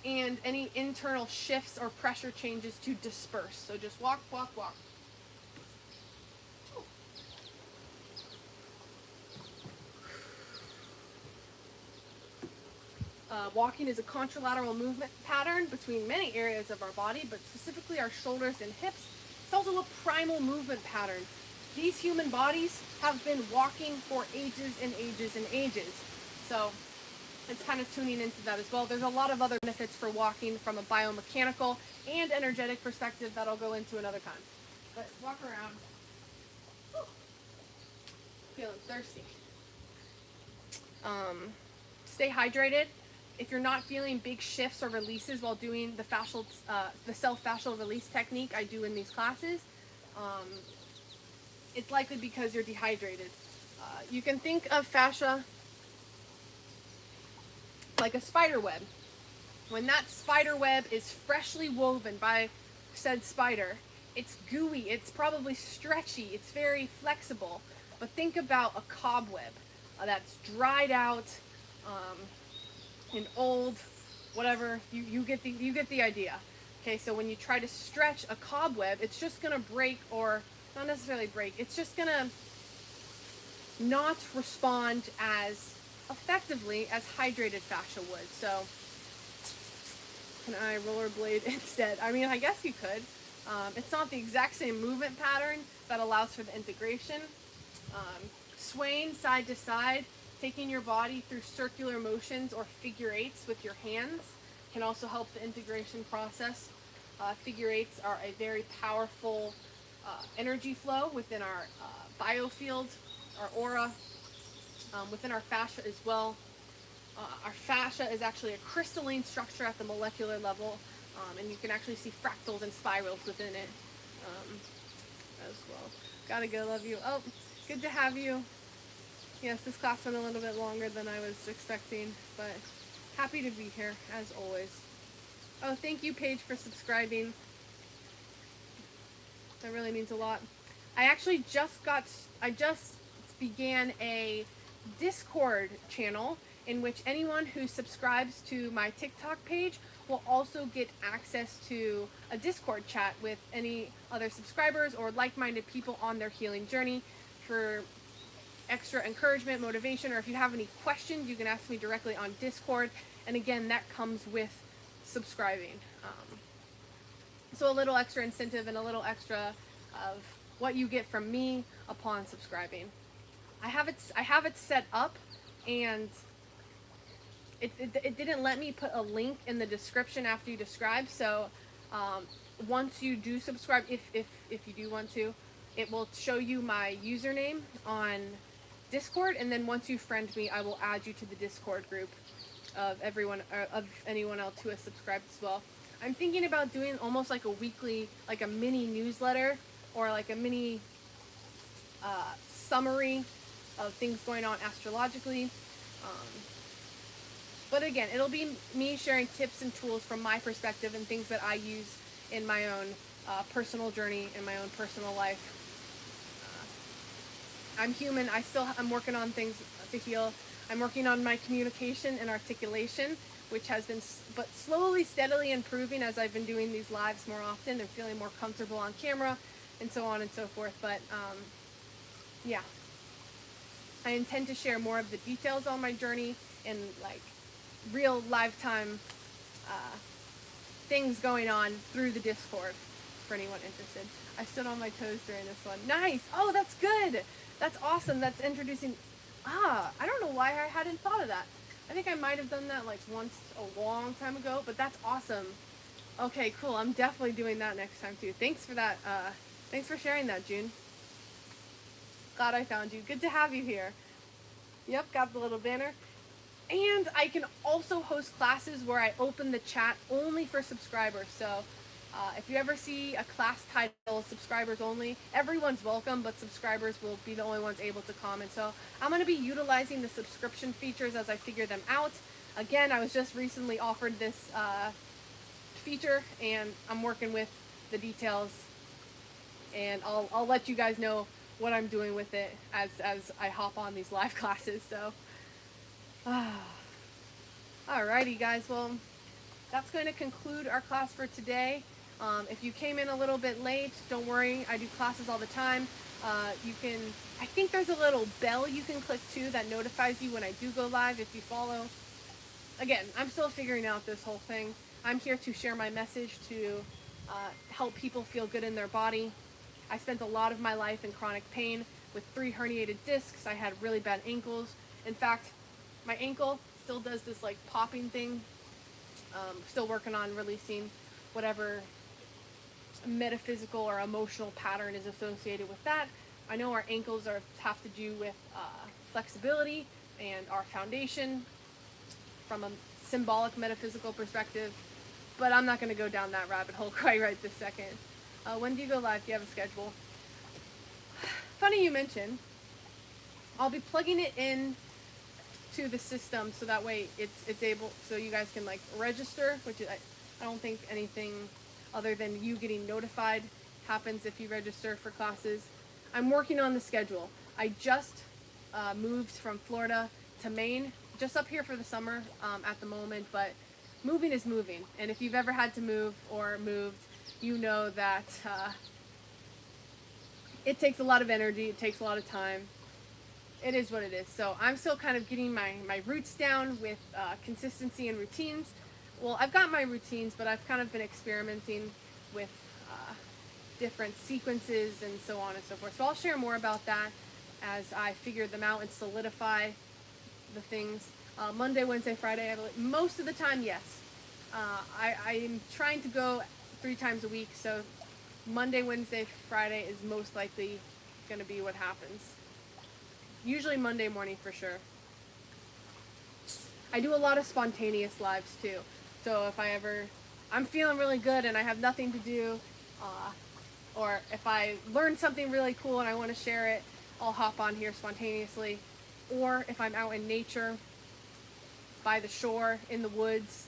Speaker 2: and any internal shifts or pressure changes to disperse. So just walk, walk, walk. Walking is a contralateral movement pattern between many areas of our body, but specifically our shoulders and hips. It's also a primal movement pattern. These human bodies have been walking for ages and ages and ages. So it's kind of tuning into that as well. There's a lot of other benefits for walking from a biomechanical and energetic perspective that I'll go into another time. But walk around. Whew. Feeling thirsty. Stay hydrated. If you're not feeling big shifts or releases while doing the self-fascial release technique I do in these classes, it's likely because you're dehydrated. You can think of fascia like a spider web. When that spider web is freshly woven by said spider, it's gooey, it's probably stretchy, it's very flexible. But think about a cobweb that's dried out and old, whatever. You get the idea. Okay, so when you try to stretch a cobweb, it's just gonna break, or not necessarily break. It's just gonna not respond as effectively as hydrated fascia would. So can I rollerblade instead? I mean, I guess you could. It's not the exact same movement pattern that allows for the integration. Swaying side to side, taking your body through circular motions or figure eights with your hands can also help the integration process. Figure eights are a very powerful energy flow within our biofield, our aura, within our fascia as well. Our fascia is actually a crystalline structure at the molecular level, and you can actually see fractals and spirals within it as well. Gotta go, love you. Oh, good to have you. Yes, this class went a little bit longer than I was expecting, but happy to be here, as always. Oh, thank you, Paige, for subscribing. That really means a lot. I actually just began a Discord channel in which anyone who subscribes to my TikTok page will also get access to a Discord chat with any other subscribers or like-minded people on their healing journey for extra encouragement, motivation, or if you have any questions, you can ask me directly on Discord. And again, that comes with subscribing. So a little extra incentive and a little extra of what you get from me upon subscribing. I have it set up, and it didn't let me put a link in the description after you subscribe. So once you do subscribe, if you do want to, it will show you my username on Discord, and then once you friend me, I will add you to the Discord group of anyone else who has subscribed as well. I'm thinking about doing almost like a weekly, like a mini newsletter, or like a mini summary of things going on astrologically. But again, it'll be me sharing tips and tools from my perspective and things that I use in my own personal journey, in my own personal life. I'm human. I'm working on things to heal. I'm working on my communication and articulation, which has been but slowly, steadily improving as I've been doing these lives more often and feeling more comfortable on camera and so on and so forth. But yeah, I intend to share more of the details on my journey and like real lifetime things going on through the Discord for anyone interested. I stood on my toes during this one. Nice. Oh, that's good. That's awesome. That's introducing. I don't know why I hadn't thought of that. I think I might have done that like once a long time ago, but that's awesome. Okay, cool. I'm definitely doing that next time too. Thanks for that. Thanks for sharing that, June. Glad I found you. Good to have you here. Yep, got the little banner. And I can also host classes where I open the chat only for subscribers. So if you ever see a class title, subscribers only, everyone's welcome, but subscribers will be the only ones able to comment. So I'm going to be utilizing the subscription features as I figure them out. Again, I was just recently offered this feature, and I'm working with the details, and I'll let you guys know what I'm doing with it as I hop on these live classes. So alrighty guys, well, that's going to conclude our class for today. If you came in a little bit late, don't worry, I do classes all the time. I think there's a little bell you can click too that notifies you when I do go live if you follow. again, I'm still figuring out this whole thing. I'm here to share my message to help people feel good in their body. I spent a lot of my life in chronic pain with 3 herniated discs. I had really bad ankles. In fact, my ankle still does this like popping thing. Still working on releasing whatever metaphysical or emotional pattern is associated with that. I know our ankles have to do with flexibility and our foundation from a symbolic metaphysical perspective, but I'm not going to go down that rabbit hole quite right this second. When do you go live? Do you have a schedule? Funny you mention. I'll be plugging it in to the system so that way it's able, so you guys can like register, which I don't think anything other than you getting notified happens if you register for classes. I'm working on the schedule. I just moved from Florida to Maine, just up here for the summer at the moment, but moving is moving. And if you've ever had to move or moved, you know that it takes a lot of energy, it takes a lot of time. It is what it is. So I'm still kind of getting my roots down with consistency and routines. Well, I've got my routines, but I've kind of been experimenting with different sequences and so on and so forth. So I'll share more about that as I figure them out and solidify the things. Monday, Wednesday, Friday, I believe. Most of the time, yes. I'm trying to go 3 times a week, so Monday, Wednesday, Friday is most likely going to be what happens. Usually Monday morning for sure. I do a lot of spontaneous lives too. So if I'm feeling really good and I have nothing to do, or if I learned something really cool and I want to share it, I'll hop on here spontaneously. Or if I'm out in nature, by the shore, in the woods,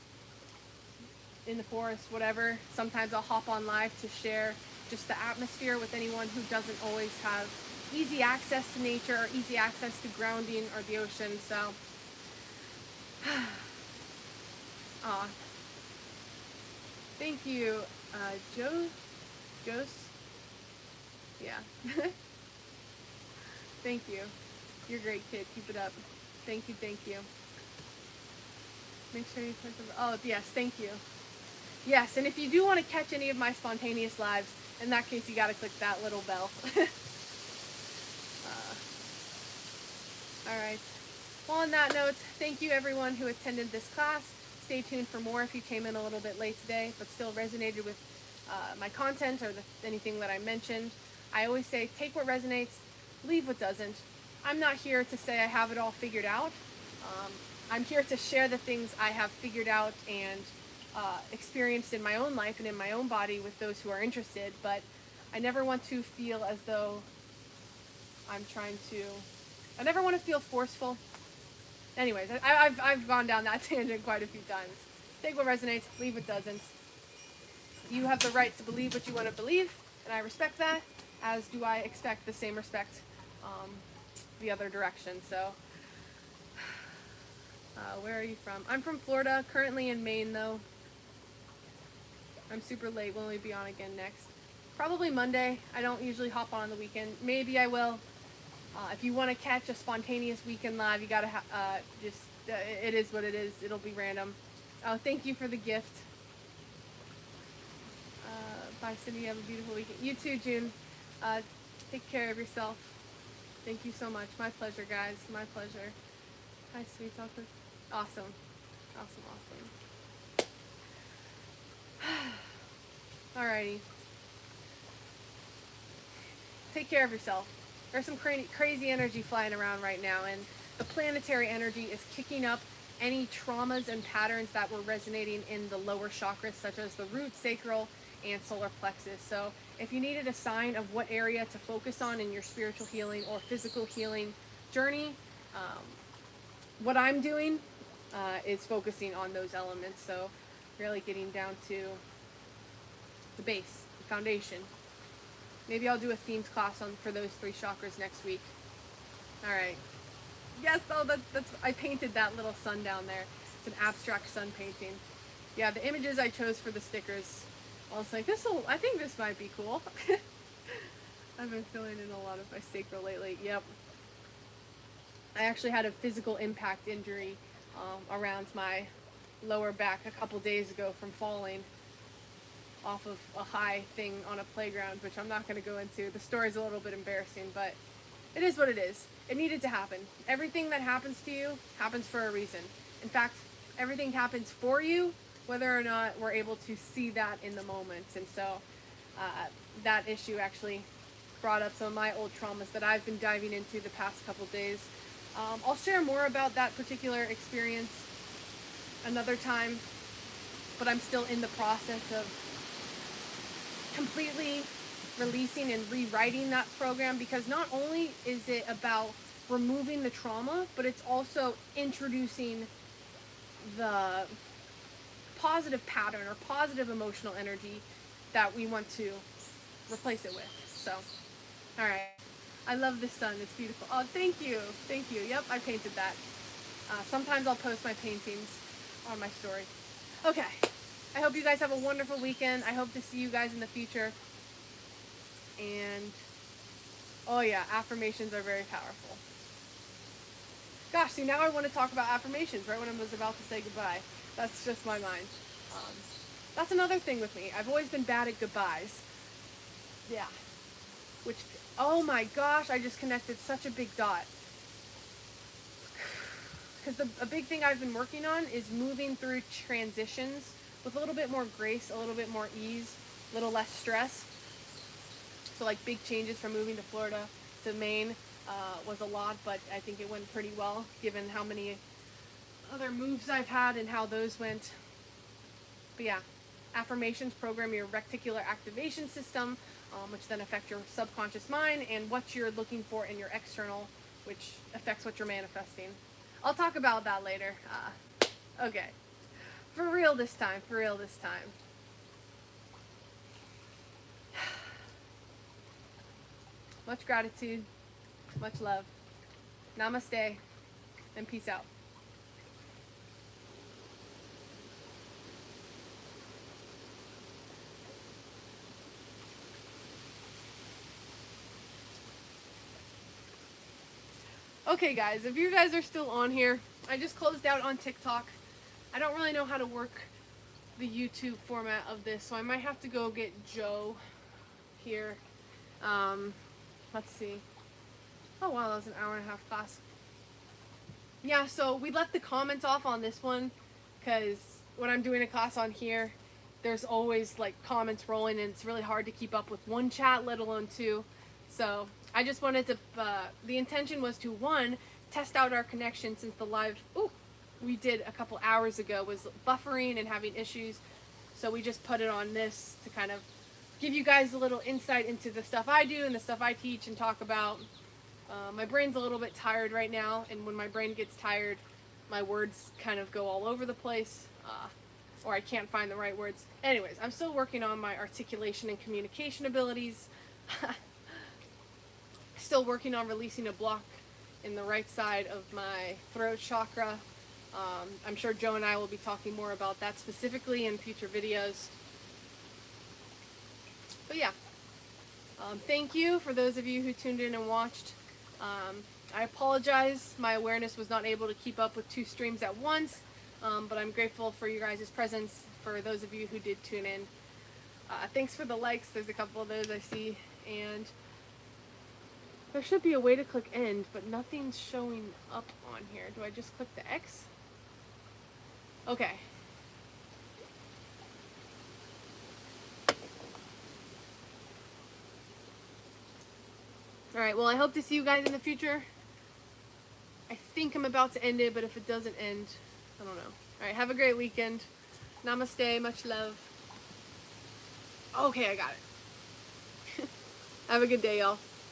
Speaker 2: in the forest, whatever, sometimes I'll hop on live to share just the atmosphere with anyone who doesn't always have easy access to nature or easy access to grounding or the ocean. So thank you, Jose. Yeah. Thank you. You're a great kid. Keep it up. Thank you. Make sure you click the... Oh, yes. Thank you. Yes, and if you do want to catch any of my spontaneous lives, in that case, you got to click that little bell. All right. Well, on that note, thank you everyone who attended this class. Stay tuned for more if you came in a little bit late today, but still resonated with my content or anything that I mentioned. I always say, take what resonates, leave what doesn't. I'm not here to say I have it all figured out. I'm here to share the things I have figured out and experienced in my own life and in my own body with those who are interested, but I never want to feel as though I never want to feel forceful. Anyways, I've gone down that tangent quite a few times. Take what resonates, leave what doesn't. You have the right to believe what you want to believe, and I respect that, as do I expect the same respect the other direction. So, where are you from? I'm from Florida, currently in Maine though. I'm super late, will only be on again next. Probably Monday. I don't usually hop on the weekend. Maybe I will. If you want to catch a spontaneous weekend live, you gotta it is what it is. It'll be random. Thank you for the gift. Bye, Cindy. Have a beautiful weekend. You too, June. Take care of yourself. Thank you so much. My pleasure, guys. My pleasure. Hi, sweet talker. Awesome. Alrighty. Take care of yourself. There's some crazy energy flying around right now, and the planetary energy is kicking up any traumas and patterns that were resonating in the lower chakras, such as the root, sacral, and solar plexus. So if you needed a sign of what area to focus on in your spiritual healing or physical healing journey, what I'm doing is focusing on those elements. So really getting down to the base, the foundation. Maybe I'll do a themed class for those 3 chakras next week. All right. Yes, that's I painted that little sun down there. It's an abstract sun painting. Yeah, the images I chose for the stickers, I was like, I think this might be cool. I've been feeling in a lot of my sacral lately. Yep. I actually had a physical impact injury around my lower back a couple days ago from falling off of a high thing on a playground, which I'm not going to go into. The story's a little bit embarrassing, but it is what it is. It needed to happen. Everything that happens to you happens for a reason. In fact, everything happens for you, whether or not we're able to see that in the moment. And so that issue actually brought up some of my old traumas that I've been diving into the past couple days. I'll share more about that particular experience another time, but I'm still in the process of completely releasing and rewriting that program, because not only is it about removing the trauma, but it's also introducing the positive pattern or positive emotional energy that we want to replace it with. So, all right. I love this sun. It's beautiful. Oh, thank you. Thank you. Yep, I painted that. Sometimes I'll post my paintings on my story. Okay. I hope you guys have a wonderful weekend. I hope to see you guys in the future. And, oh yeah, affirmations are very powerful. Gosh, see, now I want to talk about affirmations right when I was about to say goodbye. That's just my mind. That's another thing with me. I've always been bad at goodbyes. Yeah. Which, oh my gosh, I just connected such a big dot. Because a big thing I've been working on is moving through transitions with a little bit more grace, a little bit more ease, a little less stress. So like big changes from moving to Florida to Maine was a lot, but I think it went pretty well given how many other moves I've had and how those went. But yeah, affirmations program your reticular activation system, which then affect your subconscious mind and what you're looking for in your external, which affects what you're manifesting. I'll talk about that later. Okay. For real this time. For real this time. Much gratitude. Much love. Namaste. And peace out. Okay guys, if you guys are still on here, I just closed out on TikTok. I don't really know how to work the YouTube format of this, so I might have to go get Joe here. Let's see. Oh wow, that was an hour and a half class. Yeah, so we left the comments off on this one because when I'm doing a class on here, there's always like comments rolling and it's really hard to keep up with one chat, let alone two. So I just wanted to, the intention was to, one, test out our connection since the live, we did a couple hours ago was buffering and having issues. So we just put it on this to kind of give you guys a little insight into the stuff I do and the stuff I teach and talk about. My brain's a little bit tired right now, and when my brain gets tired, my words kind of go all over the place, or I can't find the right words. Anyways, I'm still working on my articulation and communication abilities. Still working on releasing a block in the right side of my throat chakra. I'm sure Joe and I will be talking more about that specifically in future videos. But yeah, thank you for those of you who tuned in and watched. I apologize, my awareness was not able to keep up with 2 streams at once, but I'm grateful for you guys' presence, for those of you who did tune in. Thanks for the likes, there's a couple of those I see, and there should be a way to click end, but nothing's showing up on here. Do I just click the X? Okay. Alright, well I hope to see you guys in the future. I think I'm about to end it, but if it doesn't end, I don't know. Alright, have a great weekend. Namaste, much love. Okay, I got it. Have a good day, y'all.